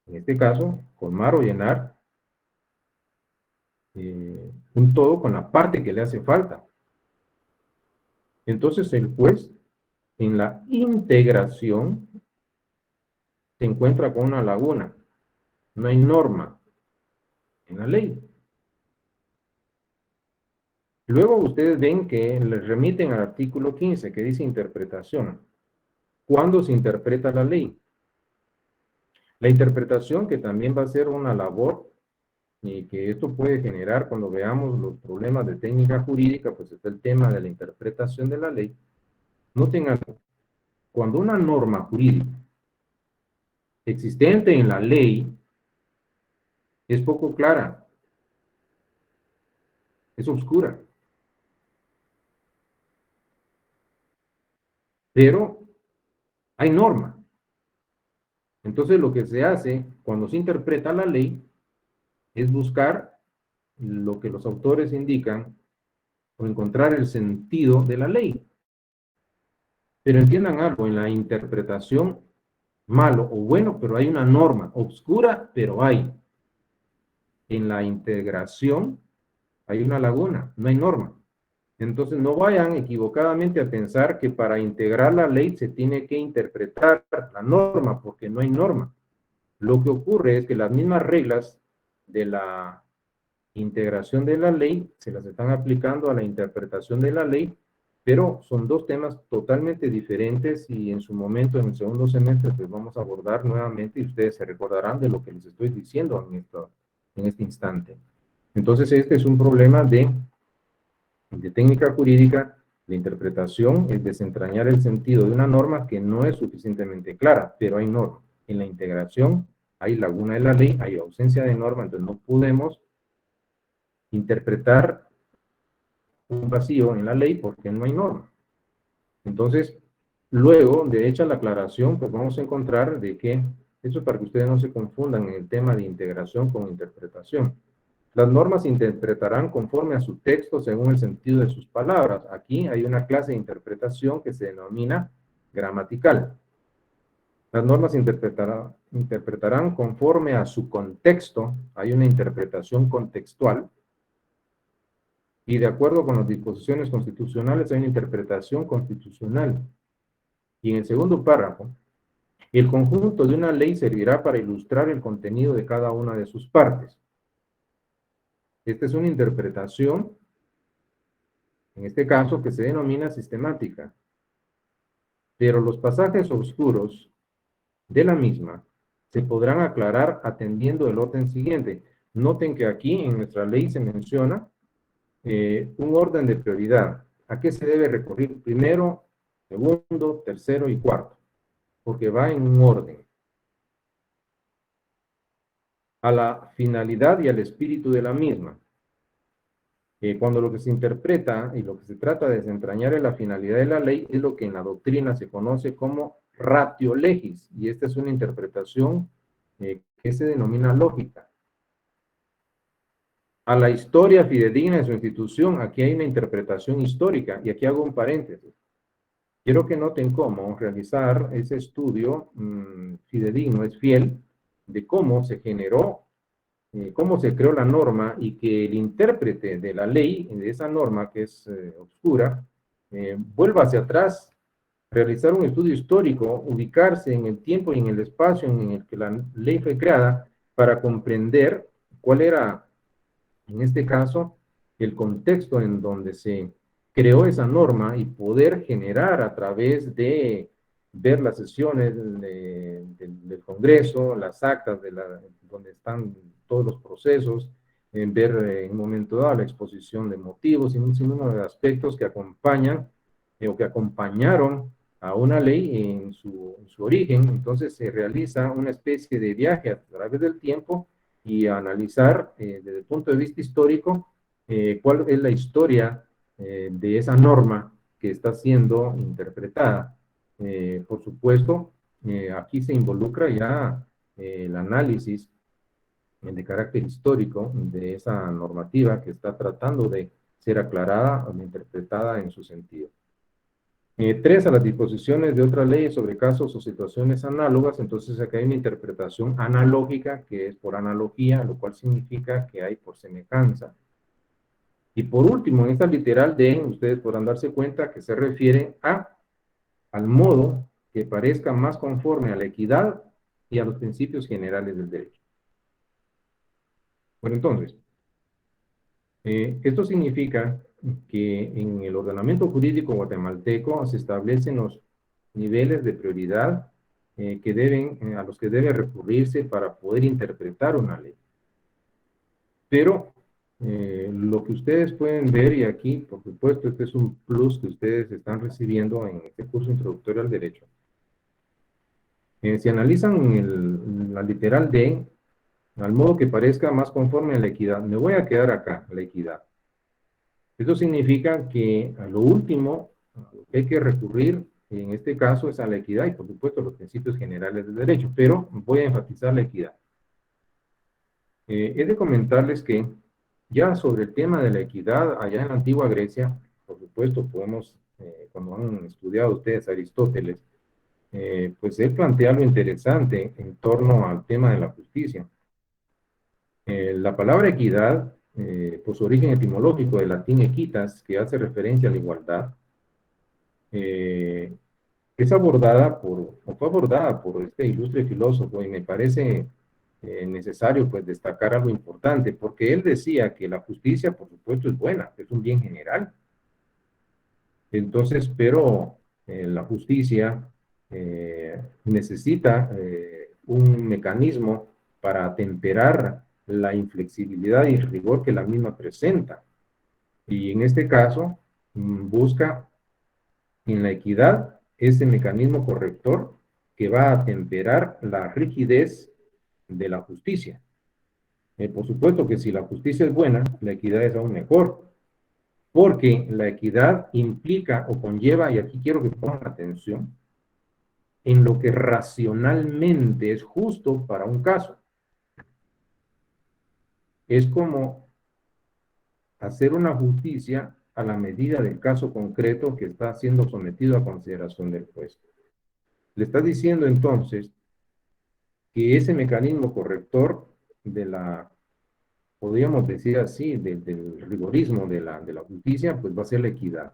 en este caso, colmar o llenar un todo con la parte que le hace falta. Entonces el juez, en la integración, se encuentra con una laguna. No hay norma en la ley. Luego ustedes ven que les remiten al artículo 15, que dice interpretación. ¿Cuándo se interpreta la ley? La interpretación, que también va a ser una labor y que esto puede generar cuando veamos los problemas de técnica jurídica, pues está el tema de la interpretación de la ley. Noten algo. Cuando una norma jurídica existente en la ley es poco clara, es oscura, pero hay norma. Entonces lo que se hace cuando se interpreta la ley es buscar lo que los autores indican o encontrar el sentido de la ley. Pero entiendan algo, en la interpretación, malo o bueno, pero hay una norma, oscura, pero hay. En la integración hay una laguna, no hay norma. Entonces no vayan equivocadamente a pensar que para integrar la ley se tiene que interpretar la norma, porque no hay norma. Lo que ocurre es que las mismas reglas de la integración de la ley se las están aplicando a la interpretación de la ley, pero son dos temas totalmente diferentes y en su momento, en el segundo semestre, pues vamos a abordar nuevamente y ustedes se recordarán de lo que les estoy diciendo en este instante. Entonces, este es un problema de técnica jurídica, de interpretación, es desentrañar el sentido de una norma que no es suficientemente clara, pero hay norma. En la integración hay laguna de la ley, hay ausencia de norma, entonces no podemos interpretar un vacío en la ley porque no hay norma. Entonces, luego de hecha la aclaración, pues vamos a encontrar de que, eso para que ustedes no se confundan en el tema de integración con interpretación. Las normas se interpretarán conforme a su texto según el sentido de sus palabras. Aquí hay una clase de interpretación que se denomina gramatical. Las normas se interpretarán conforme a su contexto. Hay una interpretación contextual. Y de acuerdo con las disposiciones constitucionales hay una interpretación constitucional. Y en el segundo párrafo, el conjunto de una ley servirá para ilustrar el contenido de cada una de sus partes. Esta es una interpretación, en este caso, que se denomina sistemática. Pero los pasajes oscuros de la misma se podrán aclarar atendiendo el orden siguiente. Noten que aquí en nuestra ley se menciona un orden de prioridad. ¿A qué se debe recurrir? Primero, segundo, tercero y cuarto, porque va en un orden. A la finalidad y al espíritu de la misma. Cuando lo que se interpreta y lo que se trata de desentrañar en la finalidad de la ley es lo que en la doctrina se conoce como ratio legis, y esta es una interpretación que se denomina lógica. A la historia fidedigna de su institución, aquí hay una interpretación histórica, y aquí hago un paréntesis. Quiero que noten cómo realizar ese estudio fidedigno, es fiel, de cómo se generó, cómo se creó la norma, y que el intérprete de la ley, de esa norma que es oscura, vuelva hacia atrás, realizar un estudio histórico, ubicarse en el tiempo y en el espacio en el que la ley fue creada, para comprender cuál era, en este caso, el contexto en donde se creó esa norma, y poder generar a través de ver las sesiones del Congreso, las actas donde están todos los procesos, en ver en un momento dado la exposición de motivos y un sinnúmero de aspectos que acompañan o que acompañaron a una ley en su origen. Entonces se realiza una especie de viaje a través del tiempo, y analizar desde el punto de vista histórico cuál es la historia de esa norma que está siendo interpretada. Por supuesto, aquí se involucra ya el análisis de carácter histórico de esa normativa que está tratando de ser aclarada o interpretada en su sentido. 3, a las disposiciones de otras leyes sobre casos o situaciones análogas. Entonces acá hay una interpretación analógica, que es por analogía, lo cual significa que hay por semejanza. Y por último, en esta literal D, ustedes podrán darse cuenta que se refiere al modo que parezca más conforme a la equidad y a los principios generales del derecho. Bueno, entonces, esto significa que en el ordenamiento jurídico guatemalteco se establecen los niveles de prioridad a los que debe recurrirse para poder interpretar una ley. Pero lo que ustedes pueden ver, y aquí, por supuesto, este es un plus que ustedes están recibiendo en este curso introductorio al derecho. Si analizan la literal D, al modo que parezca más conforme a la equidad, me voy a quedar acá, la equidad. Esto significa que a lo último a lo que hay que recurrir en este caso es a la equidad y, por supuesto, los principios generales del derecho, pero voy a enfatizar la equidad. He de comentarles que ya sobre el tema de la equidad, allá en la antigua Grecia, por supuesto, podemos, cuando han estudiado ustedes a Aristóteles, pues él plantea algo interesante en torno al tema de la justicia. La palabra equidad, por su origen etimológico del latín equitas, que hace referencia a la igualdad, es abordada o fue abordada por este ilustre filósofo, y me parece necesario pues destacar algo importante, porque él decía que la justicia, por supuesto, es buena, es un bien general. Entonces, pero la justicia necesita un mecanismo para temperar la inflexibilidad y el rigor que la misma presenta. Y en este caso, busca en la equidad ese mecanismo corrector que va a temperar la rigidez de la justicia. Por supuesto que si la justicia es buena, la equidad es aún mejor, porque la equidad implica o conlleva, y aquí quiero que pongan atención, en lo que racionalmente es justo para un caso. Es como hacer una justicia a la medida del caso concreto que está siendo sometido a consideración del juez. Le está diciendo entonces que ese mecanismo corrector de la, podríamos decir así, del rigorismo de la justicia, pues va a ser la equidad.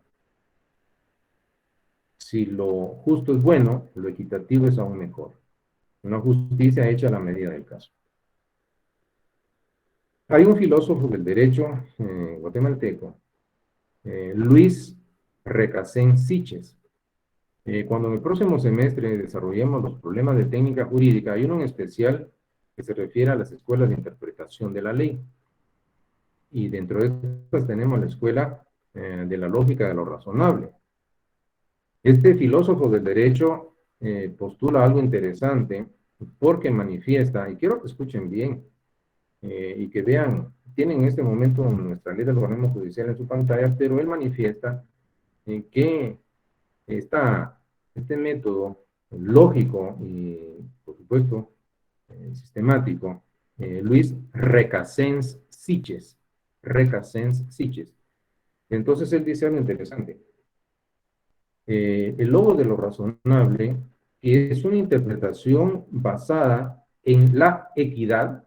Si lo justo es bueno, lo equitativo es aún mejor. Una justicia hecha a la medida del caso. Hay un filósofo del derecho guatemalteco, Luis Recasén Siches. Cuando en el próximo semestre desarrollemos los problemas de técnica jurídica, hay uno en especial que se refiere a las escuelas de interpretación de la ley. Y dentro de estas tenemos la escuela de la lógica de lo razonable. Este filósofo del derecho postula algo interesante, porque manifiesta, y quiero que escuchen bien, y que vean, tienen en este momento nuestra ley del organismo judicial en su pantalla, pero él manifiesta que este método lógico y, por supuesto, sistemático, Luis Recasens Siches. Recasens Siches. Entonces él dice algo interesante. El logo de lo razonable es una interpretación basada en la equidad,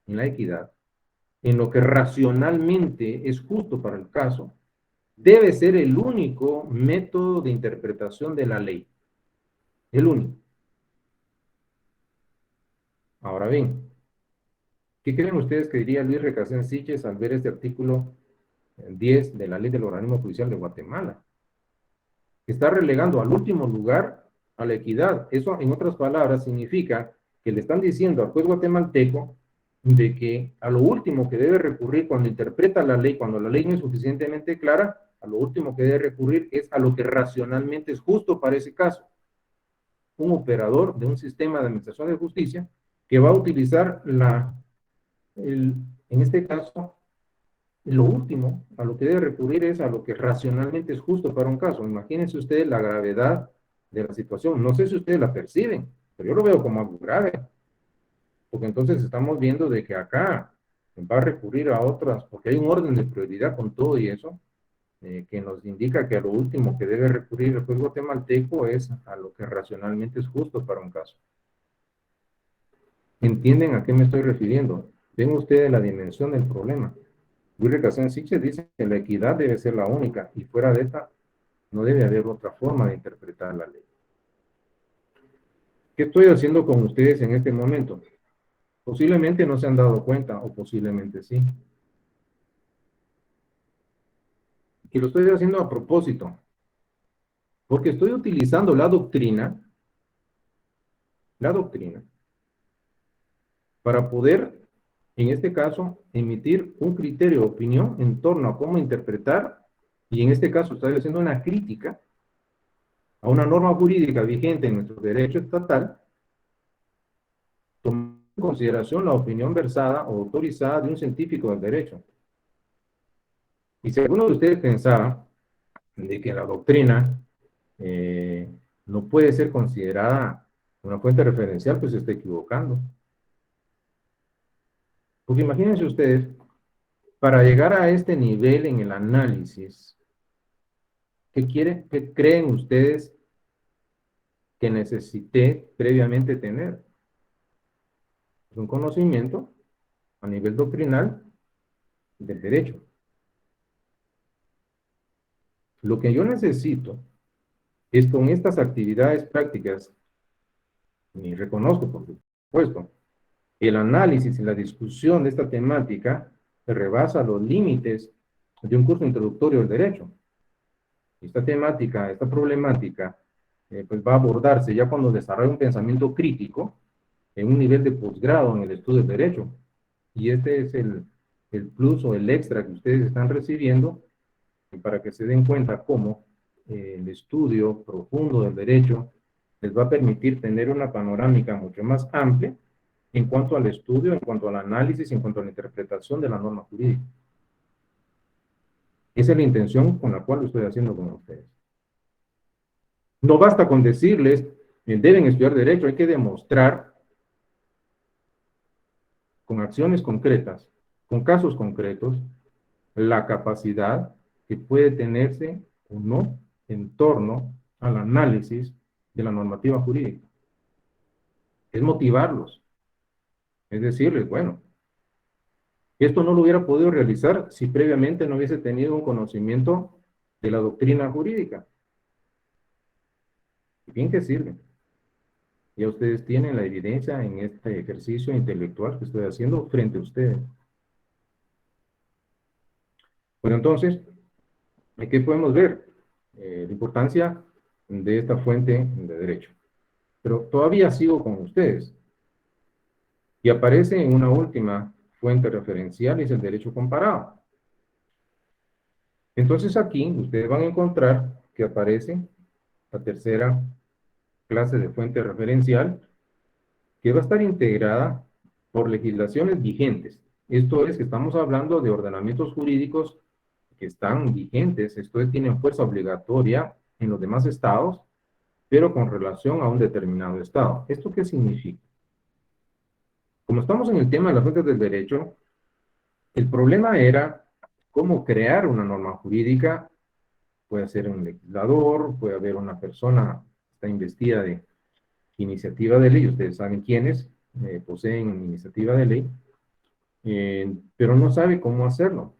en lo que racionalmente es justo para el caso, debe ser el único método de interpretación de la ley. El único. Ahora bien, ¿qué creen ustedes que diría Luis Recasens Siches al ver este artículo 10 de la Ley del Organismo Judicial de Guatemala? Está relegando al último lugar a la equidad. Eso, en otras palabras, significa que le están diciendo al juez guatemalteco de que a lo último que debe recurrir cuando interpreta la ley, cuando la ley no es suficientemente clara, a lo último que debe recurrir es a lo que racionalmente es justo para ese caso. Un operador de un sistema de administración de justicia que va a utilizar en este caso, lo último a lo que debe recurrir es a lo que racionalmente es justo para un caso. Imagínense ustedes la gravedad de la situación. No sé si ustedes la perciben, pero yo lo veo como algo grave. Porque entonces estamos viendo de que acá va a recurrir a otras, porque hay un orden de prioridad con todo y eso, que nos indica que a lo último que debe recurrir el juez guatemalteco es a lo que racionalmente es justo para un caso. ¿Entienden a qué me estoy refiriendo? Ven ustedes la dimensión del problema. Luis Recasens Siches dice que la equidad debe ser la única y fuera de esta no debe haber otra forma de interpretar la ley. ¿Qué estoy haciendo con ustedes en este momento? Posiblemente no se han dado cuenta o posiblemente sí. Que lo estoy haciendo a propósito, porque estoy utilizando la doctrina, para poder, en este caso, emitir un criterio de opinión en torno a cómo interpretar, y en este caso estoy haciendo una crítica a una norma jurídica vigente en nuestro derecho estatal, tomando en consideración la opinión versada o autorizada de un científico del derecho. Y si alguno de ustedes pensaba de que la doctrina no puede ser considerada una fuente referencial, pues se está equivocando. Porque imagínense ustedes, para llegar a este nivel en el análisis, ¿qué creen ustedes que necesité previamente tener? Un conocimiento a nivel doctrinal del derecho. Lo que yo necesito es con estas actividades prácticas, y reconozco por supuesto, el análisis y la discusión de esta temática rebasa los límites de un curso introductorio del derecho. Esta temática, esta problemática, pues va a abordarse ya cuando desarrolla un pensamiento crítico en un nivel de posgrado en el estudio del derecho. Y este es el plus o el extra que ustedes están recibiendo para que se den cuenta cómo el estudio profundo del derecho les va a permitir tener una panorámica mucho más amplia en cuanto al estudio, en cuanto al análisis, en cuanto a la interpretación de la norma jurídica. Esa es la intención con la cual lo estoy haciendo con ustedes. No basta con decirles, deben estudiar derecho, hay que demostrar con acciones concretas, con casos concretos, la capacidad que puede tenerse o no en torno al análisis de la normativa jurídica. Es motivarlos, es decirles, bueno, esto no lo hubiera podido realizar si previamente no hubiese tenido un conocimiento de la doctrina jurídica. Bien que sirve. Ya ustedes tienen la evidencia en este ejercicio intelectual que estoy haciendo frente a ustedes. Bueno, entonces, ¿qué podemos ver? La importancia de esta fuente de derecho. Pero todavía sigo con ustedes. Y aparece en una última fuente referencial, es el derecho comparado. Entonces aquí ustedes van a encontrar que aparece la tercera clase de fuente referencial, que va a estar integrada por legislaciones vigentes. Esto es que estamos hablando de ordenamientos jurídicos que están vigentes, esto es, tienen fuerza obligatoria en los demás estados, pero con relación a un determinado estado. ¿Esto qué significa? Como estamos en el tema de las fuentes del derecho, el problema era cómo crear una norma jurídica. Puede ser un legislador, puede haber una persona que está investida de iniciativa de ley, ustedes saben quiénes poseen iniciativa de ley, pero no sabe cómo hacerlo.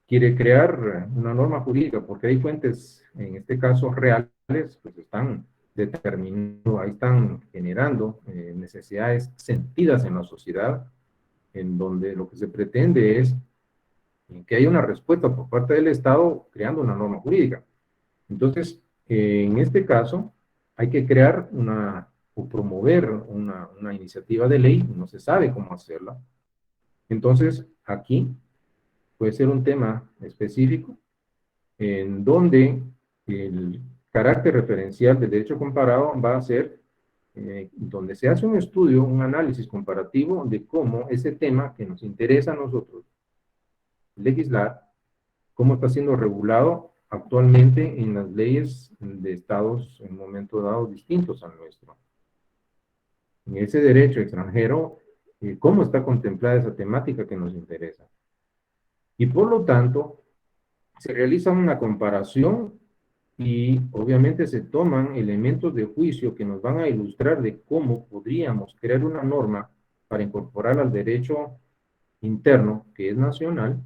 Quiere crear una norma jurídica porque hay fuentes, en este caso reales, pues están determinando, ahí están generando necesidades sentidas en la sociedad, en donde lo que se pretende es que haya una respuesta por parte del Estado creando una norma jurídica. Entonces, en este caso, hay que crear o promover una iniciativa de ley, no se sabe cómo hacerla. Entonces, aquí puede ser un tema específico en donde el carácter referencial del derecho comparado va a ser donde se hace un estudio, un análisis comparativo de cómo ese tema que nos interesa a nosotros legislar, cómo está siendo regulado actualmente en las leyes de estados en un momento dado distintos al nuestro. En ese derecho extranjero, cómo está contemplada esa temática que nos interesa. Y por lo tanto, se realiza una comparación y obviamente se toman elementos de juicio que nos van a ilustrar de cómo podríamos crear una norma para incorporar al derecho interno, que es nacional,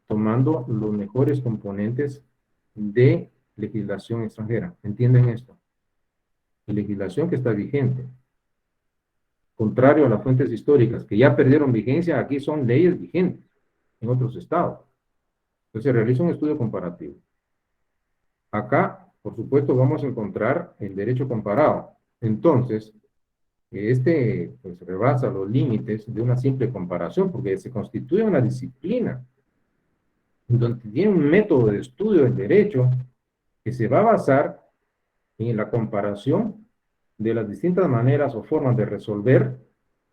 tomando los mejores componentes de legislación extranjera. ¿Entienden esto? La legislación que está vigente. Contrario a las fuentes históricas, que ya perdieron vigencia, aquí son leyes vigentes en otros estados. Entonces se realiza un estudio comparativo. Acá, por supuesto, vamos a encontrar el derecho comparado. Entonces, este pues, rebasa los límites de una simple comparación, porque se constituye una disciplina, donde tiene un método de estudio del derecho que se va a basar en la comparación de las distintas maneras o formas de resolver,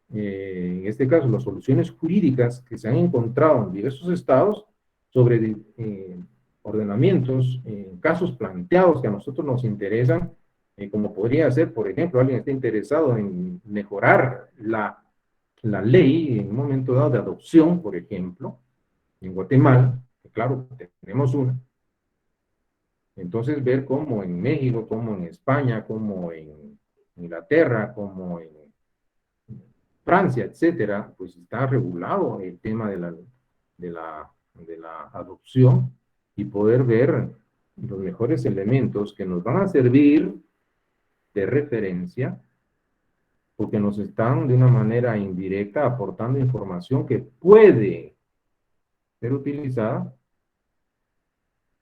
en este caso, las soluciones jurídicas que se han encontrado en diversos estados sobre ordenamientos, casos planteados que a nosotros nos interesan, como podría ser, por ejemplo, alguien está interesado en mejorar la ley en un momento dado de adopción, por ejemplo, en Guatemala, que claro, tenemos una. Entonces, ver cómo en México, como en España, como en Inglaterra, como en Francia, etcétera, pues está regulado el tema de la adopción y poder ver los mejores elementos que nos van a servir de referencia porque nos están de una manera indirecta aportando información que puede ser utilizada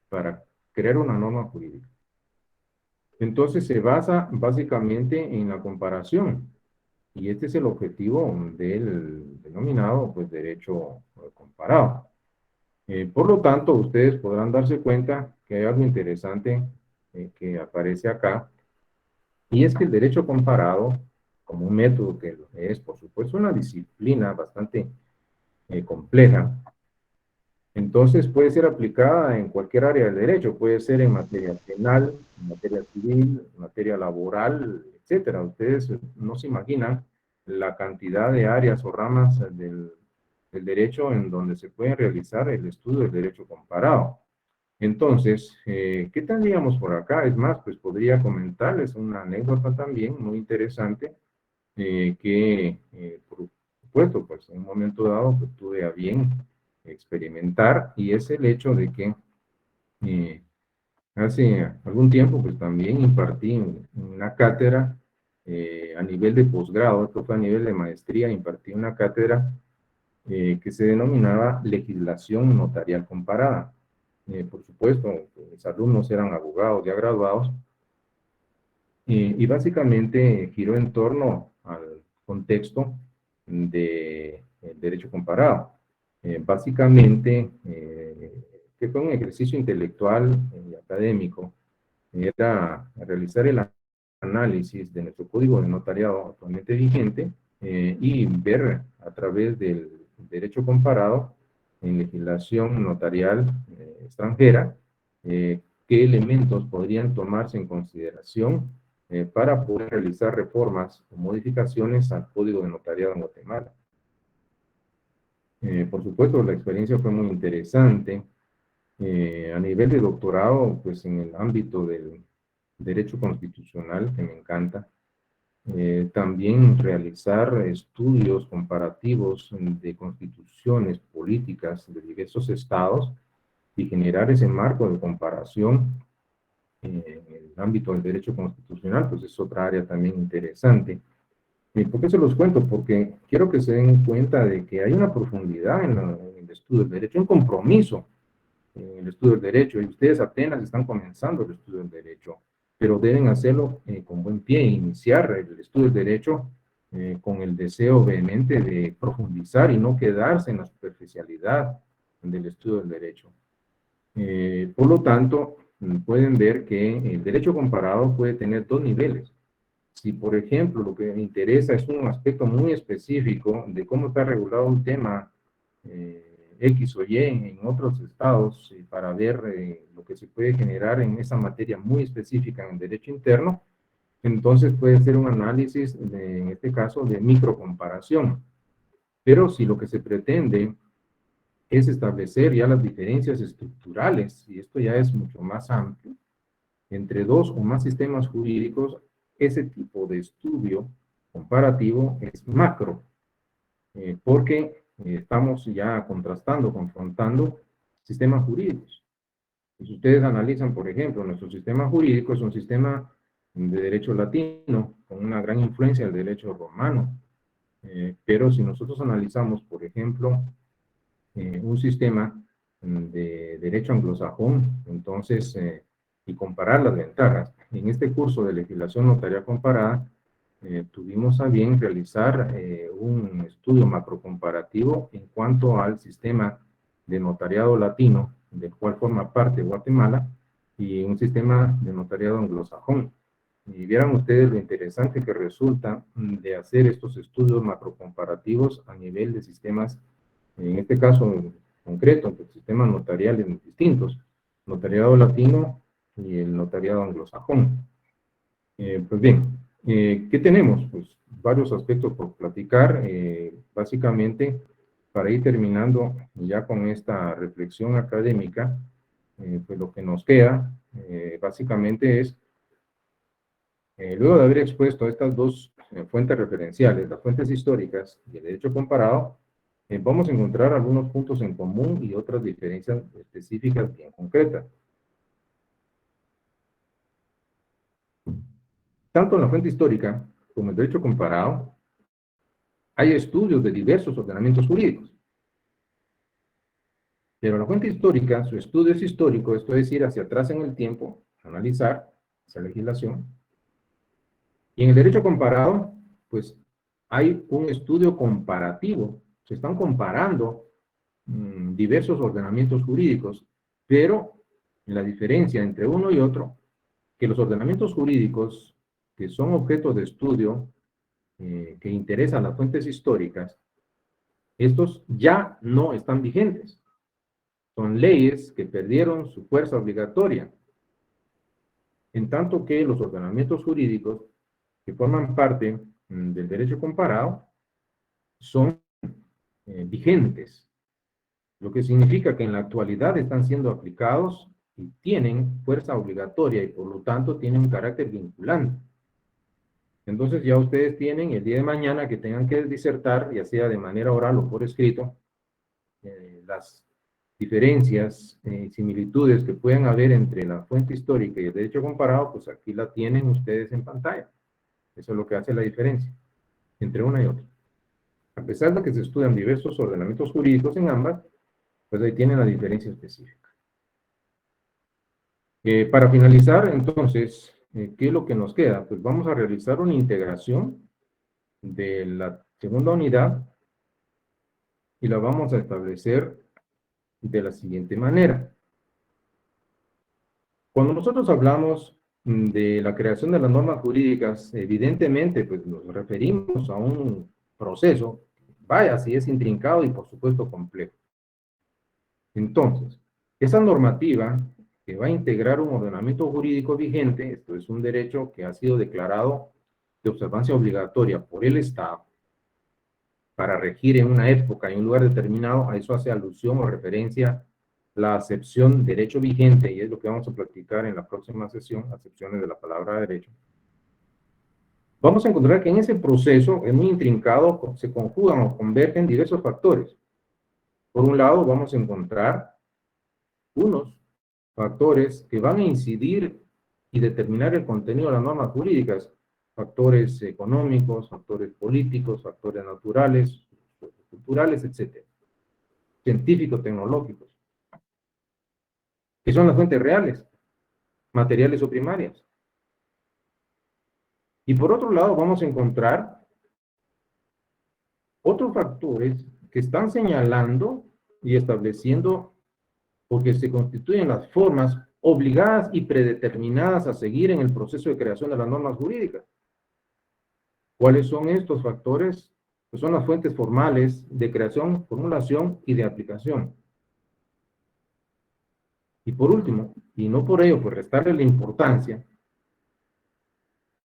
para crear una norma jurídica. Entonces se basa básicamente en la comparación. Y este es el objetivo del denominado pues, derecho comparado. Por lo tanto, ustedes podrán darse cuenta que hay algo interesante que aparece acá, y es que el derecho comparado, como un método que es, por supuesto, una disciplina bastante compleja, entonces puede ser aplicada en cualquier área del derecho, puede ser en materia penal, en materia civil, en materia laboral, etcétera. Ustedes no se imaginan la cantidad de áreas o ramas del derecho en donde se puede realizar el estudio del derecho comparado. Entonces, ¿qué tendríamos por acá? Es más, pues podría comentarles una anécdota también muy interesante por supuesto, pues en un momento dado pues, tuve a bien experimentar, y es el hecho de que eh, hace algún tiempo pues también impartí una cátedra a nivel de posgrado, esto fue a nivel de maestría, impartí una cátedra que se denominaba legislación notarial comparada. Por supuesto, mis alumnos eran abogados ya graduados, y básicamente giró en torno al contexto de derecho comparado. Básicamente, que fue un ejercicio intelectual y académico, era realizar el análisis de nuestro código de notariado actualmente vigente y ver a través del derecho comparado en legislación notarial extranjera qué elementos podrían tomarse en consideración para poder realizar reformas o modificaciones al Código de Notariado en Guatemala. Por supuesto, la experiencia fue muy interesante. A nivel de doctorado, pues en el ámbito del derecho constitucional, que me encanta, también realizar estudios comparativos de constituciones políticas de diversos estados y generar ese marco de comparación en el ámbito del derecho constitucional, pues es otra área también interesante. ¿Y por qué se los cuento? Porque quiero que se den cuenta de que hay una profundidad en el estudio del derecho, un compromiso en el estudio del derecho, y ustedes apenas están comenzando el estudio del derecho, pero deben hacerlo con buen pie, iniciar el estudio del derecho con el deseo vehemente de profundizar y no quedarse en la superficialidad del estudio del derecho. Por lo tanto, pueden ver que el derecho comparado puede tener dos niveles. Si, por ejemplo, lo que me interesa es un aspecto muy específico de cómo está regulado un tema X o Y en otros estados para ver lo que se puede generar en esa materia muy específica en el derecho interno, entonces puede ser un análisis, en este caso, de microcomparación. Pero si lo que se pretende es establecer ya las diferencias estructurales, y esto ya es mucho más amplio, entre dos o más sistemas jurídicos, ese tipo de estudio comparativo es macro, porque estamos ya contrastando, confrontando sistemas jurídicos. Y si ustedes analizan, por ejemplo, nuestro sistema jurídico es un sistema de derecho latino, con una gran influencia del derecho romano, pero si nosotros analizamos, por ejemplo, un sistema de derecho anglosajón, entonces, y comparar las ventajas. En este curso de legislación notarial comparada, tuvimos a bien realizar un estudio macrocomparativo en cuanto al sistema de notariado latino, del cual forma parte Guatemala, y un sistema de notariado anglosajón. Y vieran ustedes lo interesante que resulta de hacer estos estudios macrocomparativos a nivel de sistemas, en este caso en concreto, pues, sistemas notariales distintos, notariado latino y el notariado anglosajón. Pues bien, ¿qué tenemos? Pues varios aspectos por platicar, básicamente para ir terminando ya con esta reflexión académica, pues lo que nos queda básicamente es, luego de haber expuesto estas dos fuentes referenciales, las fuentes históricas y el derecho comparado, vamos a encontrar algunos puntos en común y otras diferencias específicas bien concretas. Tanto en la fuente histórica como en el derecho comparado, hay estudios de diversos ordenamientos jurídicos. Pero la fuente histórica, su estudio es histórico, esto es ir hacia atrás en el tiempo, analizar esa legislación. Y en el derecho comparado, pues hay un estudio comparativo, se están comparando diversos ordenamientos jurídicos, pero la diferencia entre uno y otro, que los ordenamientos jurídicos que son objeto de estudio, que interesan las fuentes históricas, estos ya no están vigentes. Son leyes que perdieron su fuerza obligatoria, en tanto que los ordenamientos jurídicos que forman parte del derecho comparado son vigentes, lo que significa que en la actualidad están siendo aplicados y tienen fuerza obligatoria y por lo tanto tienen un carácter vinculante. Entonces ya ustedes tienen el día de mañana que tengan que disertar, ya sea de manera oral o por escrito, las diferencias, similitudes que puedan haber entre la fuente histórica y el derecho comparado, pues aquí la tienen ustedes en pantalla. Eso es lo que hace la diferencia entre una y otra. A pesar de que se estudian diversos ordenamientos jurídicos en ambas, pues ahí tienen la diferencia específica. Para finalizar, entonces, ¿qué es lo que nos queda? Pues vamos a realizar una integración de la segunda unidad y la vamos a establecer de la siguiente manera. Cuando nosotros hablamos de la creación de las normas jurídicas, evidentemente, pues nos referimos a un proceso, vaya, si es intrincado y por supuesto complejo. Entonces, esa normativa que va a integrar un ordenamiento jurídico vigente, esto es un derecho que ha sido declarado de observancia obligatoria por el Estado, para regir en una época, en un lugar determinado, a eso hace alusión o referencia la acepción derecho vigente, y es lo que vamos a practicar en la próxima sesión, acepciones de la palabra derecho. Vamos a encontrar que en ese proceso es muy intrincado, se conjugan o convergen diversos factores. Por un lado, vamos a encontrar unos factores que van a incidir y determinar el contenido de las normas jurídicas, factores económicos, factores políticos, factores naturales, culturales, etc. Científicos, tecnológicos, que son las fuentes reales, materiales o primarias. Y por otro lado, vamos a encontrar otros factores que están señalando y estableciendo porque se constituyen las formas obligadas y predeterminadas a seguir en el proceso de creación de las normas jurídicas. ¿Cuáles son estos factores? Pues son las fuentes formales de creación, formulación y de aplicación. Y por último, y no por ello, pues restarle la importancia,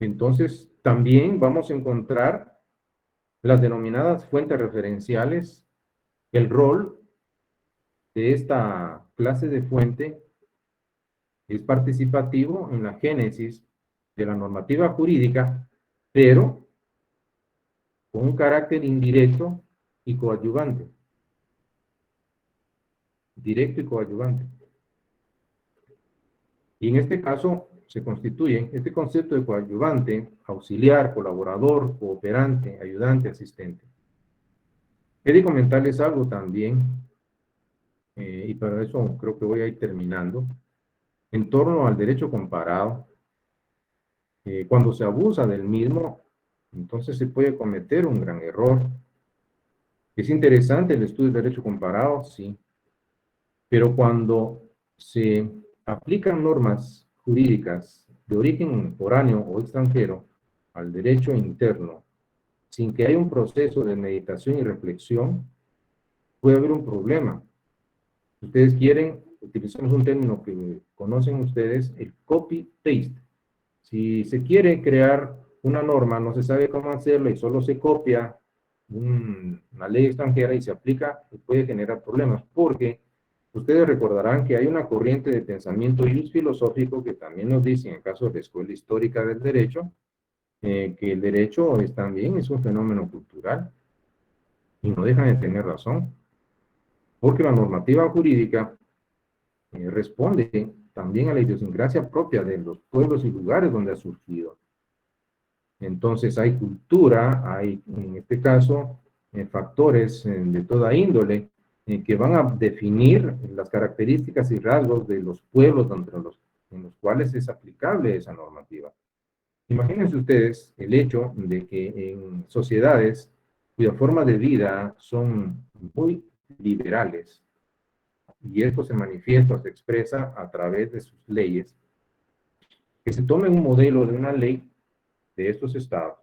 entonces también vamos a encontrar las denominadas fuentes referenciales, el rol de esta clase de fuente es participativo en la génesis de la normativa jurídica, pero con un carácter indirecto y coadyuvante. Directo y coadyuvante. Y en este caso se constituye este concepto de coadyuvante, auxiliar, colaborador, cooperante, ayudante, asistente. He de comentarles algo también, y para eso creo que voy a ir terminando, en torno al derecho comparado. Cuando se abusa del mismo, entonces se puede cometer un gran error. ¿Es interesante el estudio del derecho comparado? Sí. Pero cuando se aplican normas jurídicas de origen foráneo o extranjero al derecho interno, sin que haya un proceso de meditación y reflexión, puede haber un problema. Si ustedes quieren, utilizamos un término que conocen ustedes, el copy-paste. Si se quiere crear una norma, no se sabe cómo hacerlo y solo se copia una ley extranjera y se aplica, puede generar problemas, porque ustedes recordarán que hay una corriente de pensamiento y filosófico que también nos dice, en el caso de la Escuela Histórica del Derecho, que el derecho también es un fenómeno cultural, y no dejan de tener razón, porque la normativa jurídica responde también a la idiosincrasia propia de los pueblos y lugares donde ha surgido. Entonces hay cultura, hay en este caso factores de toda índole que van a definir las características y rasgos de los pueblos en los cuales es aplicable esa normativa. Imagínense ustedes el hecho de que en sociedades cuya forma de vida son muy liberales, y esto se manifiesta, se expresa a través de sus leyes, que se tome un modelo de una ley de estos estados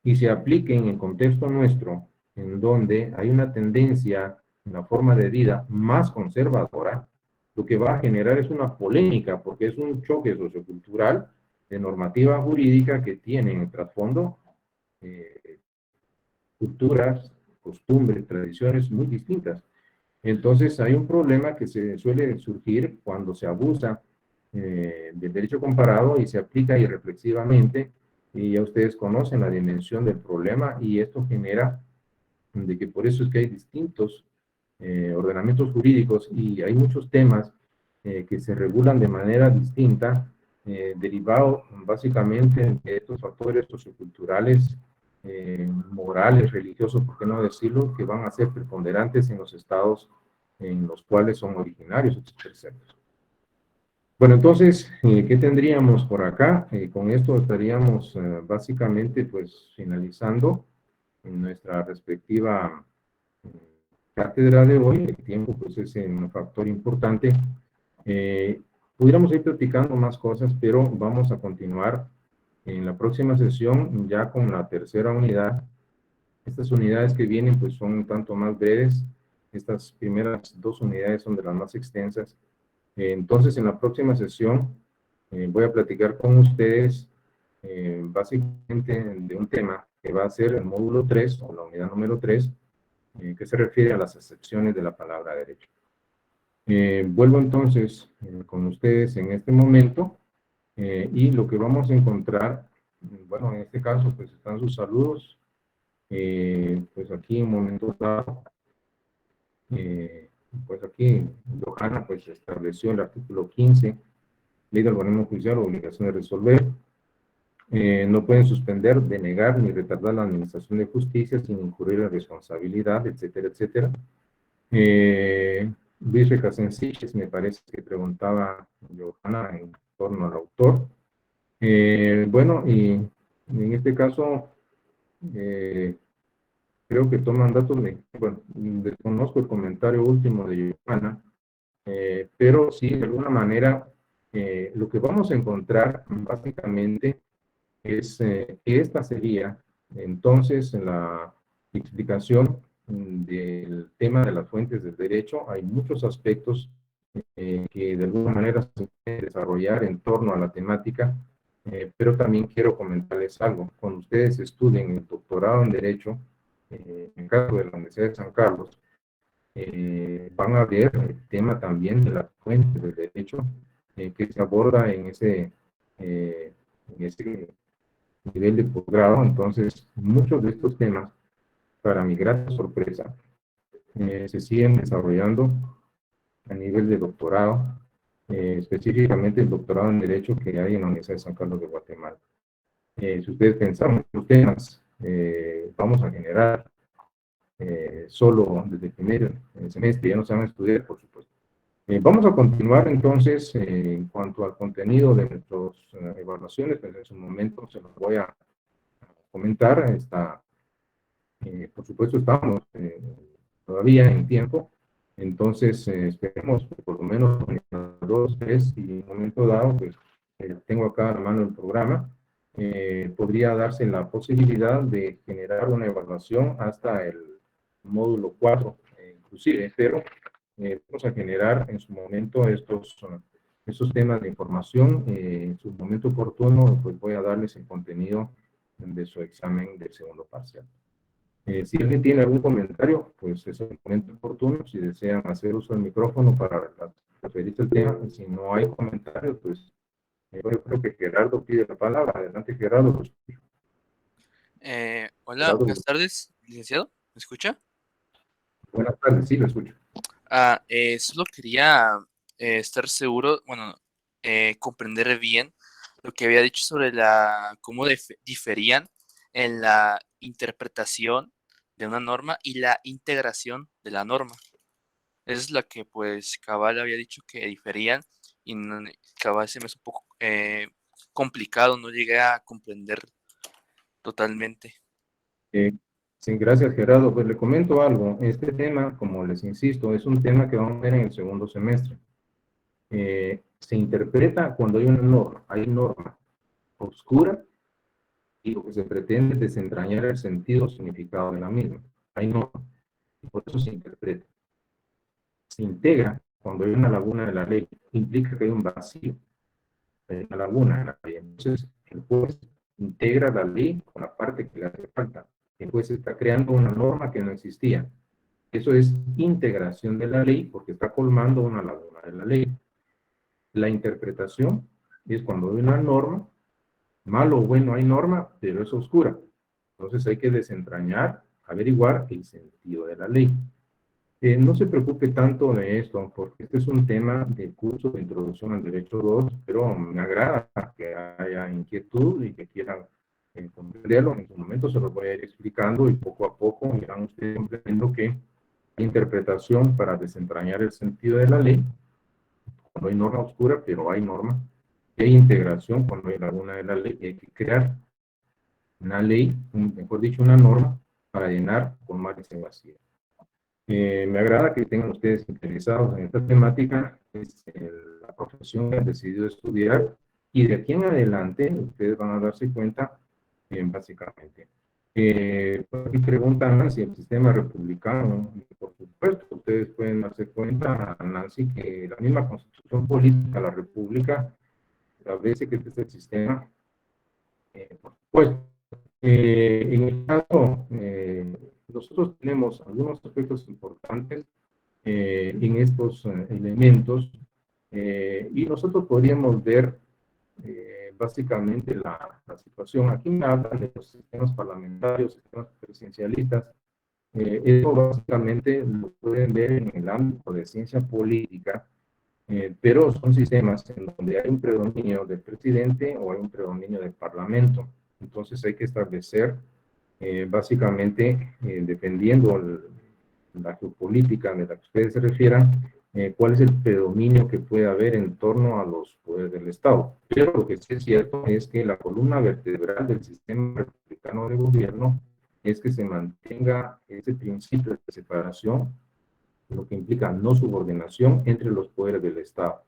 y se aplique en el contexto nuestro, en donde hay una tendencia en la forma de vida más conservadora, lo que va a generar es una polémica, porque es un choque sociocultural de normativa jurídica que tiene en el trasfondo culturas, costumbres, tradiciones muy distintas. Entonces hay un problema que se suele surgir cuando se abusa del derecho comparado y se aplica irreflexivamente, y ya ustedes conocen la dimensión del problema, y esto genera de que por eso es que hay distintos ordenamientos jurídicos y hay muchos temas que se regulan de manera distinta, derivado básicamente de estos factores socioculturales, morales, religiosos, por qué no decirlo, que van a ser preponderantes en los estados en los cuales son originarios estos preceptos. Bueno, entonces, ¿qué tendríamos por acá? Con esto estaríamos básicamente pues finalizando en nuestra respectiva cátedra de hoy. El tiempo pues es un factor importante. Pudiéramos ir platicando más cosas, pero vamos a continuar en la próxima sesión ya con la tercera unidad. Estas unidades que vienen pues son un tanto más breves. Estas primeras dos unidades son de las más extensas. Entonces, en la próxima sesión voy a platicar con ustedes básicamente de un tema que va a ser el módulo 3 o la unidad número 3, que se refiere a las acepciones de la palabra derecho. Vuelvo entonces con ustedes en este momento y lo que vamos a encontrar, bueno, en este caso pues están sus saludos, pues aquí en un momento dado, pues aquí Johanna pues estableció el artículo 15, ley del organismo judicial, obligación de resolver. No pueden suspender, denegar ni retardar la administración de justicia sin incurrir en responsabilidad, etcétera, etcétera. Luis Recasensiches, me parece que preguntaba Johanna en torno al autor. Bueno, y en este caso, creo que toman datos de, bueno, desconozco el comentario último de Johanna, pero sí, de alguna manera, lo que vamos a encontrar básicamente es que esta sería entonces la explicación del tema de las fuentes del derecho. Hay muchos aspectos que de alguna manera se pueden desarrollar en torno a la temática, pero también quiero comentarles algo. Cuando ustedes estudien el doctorado en Derecho, en el caso de la Universidad de San Carlos, van a ver el tema también de las fuentes del derecho que se aborda en ese nivel de posgrado. Entonces, muchos de estos temas, para mi grata sorpresa, se siguen desarrollando a nivel de doctorado, específicamente el doctorado en Derecho que hay en la Universidad de San Carlos de Guatemala. Si ustedes pensaron en los temas, vamos a generar solo desde el primer semestre, ya no se van a estudiar, por supuesto. Vamos a continuar entonces en cuanto al contenido de nuestras evaluaciones, pues en su momento se los voy a comentar. Por supuesto estamos todavía en tiempo, entonces esperemos que por lo menos 2, 3 y en un momento dado, pues tengo acá a la mano el programa, podría darse la posibilidad de generar una evaluación hasta el módulo 4, inclusive, pero vamos a generar en su momento estos temas de información, en su momento oportuno, pues voy a darles el contenido de su examen del segundo parcial. Si alguien tiene algún comentario, pues es el momento oportuno. Si desean hacer uso del micrófono para referirse al tema, y si no hay comentarios, pues yo creo que Gerardo pide la palabra. Adelante, Gerardo. Hola, Gerardo, buenas tardes, licenciado. ¿Me escucha? buenas tardes, sí, lo escucho. Solo quería estar seguro, bueno, comprender bien lo que había dicho sobre cómo diferían en la interpretación de una norma y la integración de la norma. Esa es la que, pues, Cabal había dicho que diferían y Cabal se me hace un poco complicado, no llegué a comprender totalmente. Sí, gracias, Gerardo. Pues le comento algo. Este tema, como les insisto, es un tema que vamos a ver en el segundo semestre. Se interpreta cuando hay norma oscura y lo que se pretende es desentrañar el sentido o significado de la misma. Hay norma, y por eso se interpreta. Se integra cuando hay una laguna de la ley, implica que hay un vacío, hay una laguna en la ley. Entonces, el juez integra la ley con la parte que le hace falta. El juez está creando una norma que no existía. Eso es integración de la ley porque está colmando una laguna de la ley. La interpretación es cuando hay una norma, malo o bueno hay norma, pero es oscura. Entonces hay que desentrañar, averiguar el sentido de la ley. No se preocupe tanto de esto, porque este es un tema del curso de Introducción al Derecho 2, pero me agrada que haya inquietud y que quieran comprenderlo. En su momento se lo voy a ir explicando y poco a poco irán ustedes comprendiendo que hay interpretación para desentrañar el sentido de la ley, cuando hay norma oscura, pero hay norma, y hay integración cuando hay laguna de la ley, y hay que crear una ley, mejor dicho, una norma para llenar con más ese vacío. Me agrada que tengan ustedes interesados en esta temática, es la profesión que han decidido estudiar, y de aquí en adelante ustedes van a darse cuenta, básicamente. Aquí preguntan Nancy, el sistema republicano, por supuesto, ustedes pueden darse cuenta, Nancy, que la misma constitución política de la república establece que este es el sistema, por supuesto, En el caso, nosotros tenemos algunos aspectos importantes en estos elementos y nosotros podríamos ver básicamente la situación. Aquí me hablan de los sistemas parlamentarios, sistemas presidencialistas. Eso básicamente lo pueden ver en el ámbito de ciencia política, pero son sistemas en donde hay un predominio del presidente o hay un predominio del parlamento. Entonces hay que establecer básicamente, dependiendo la geopolítica de la que ustedes se refieran, cuál es el predominio que puede haber en torno a los poderes del Estado. Pero lo que sí es cierto es que la columna vertebral del sistema republicano de gobierno es que se mantenga ese principio de separación, lo que implica no subordinación entre los poderes del Estado.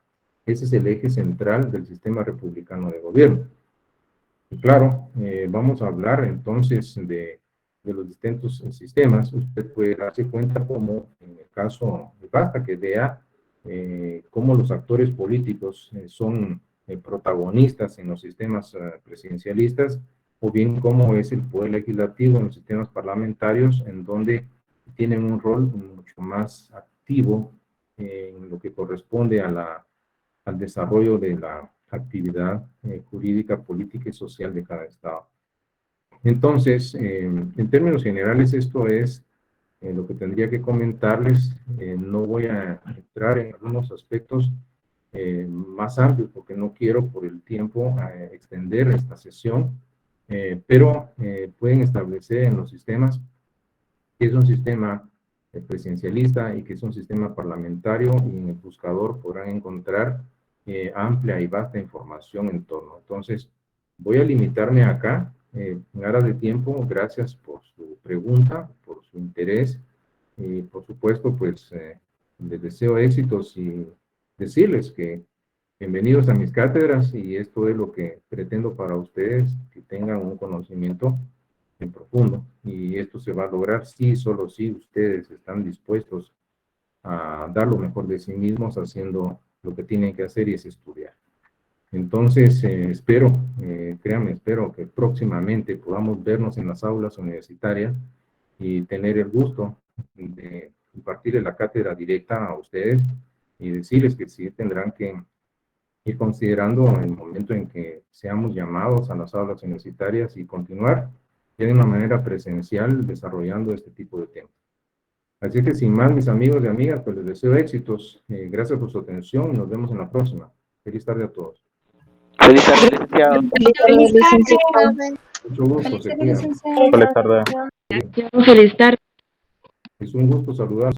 Ese es el eje central del sistema republicano de gobierno. Y claro, vamos a hablar entonces de los distintos sistemas. Usted puede darse cuenta como en el caso, basta que vea cómo los actores políticos son protagonistas en los sistemas presidencialistas, o bien cómo es el poder legislativo en los sistemas parlamentarios, en donde tienen un rol mucho más activo en lo que corresponde al desarrollo de la actividad jurídica, política y social de cada estado. Entonces, en términos generales, esto es lo que tendría que comentarles. No voy a entrar en algunos aspectos más amplios porque no quiero por el tiempo extender esta sesión, pero pueden establecer en los sistemas que es un sistema presidencialista y que es un sistema parlamentario, y en el buscador podrán encontrar amplia y vasta información en torno. Entonces, voy a limitarme acá en aras de tiempo. Gracias por su pregunta, por su interés, y por supuesto, pues les deseo éxitos y decirles que bienvenidos a mis cátedras, y esto es lo que pretendo para ustedes, que tengan un conocimiento en profundo, y esto se va a lograr si, solo si ustedes están dispuestos a dar lo mejor de sí mismos haciendo lo que tienen que hacer, y es estudiar. Entonces, espero, créanme, espero que próximamente podamos vernos en las aulas universitarias y tener el gusto de impartirles la cátedra directa a ustedes y decirles que sí tendrán que ir considerando el momento en que seamos llamados a las aulas universitarias y continuar de una manera presencial desarrollando este tipo de temas. Así que sin más, mis amigos y amigas, pues les deseo éxitos. Gracias por su atención y nos vemos en la próxima. Feliz tarde a todos. Feliz tarde, licenciado. Feliz tarde, licenciado. Mucho gusto, se cuidan. Feliz tarde. Feliz tarde. Es un gusto saludar.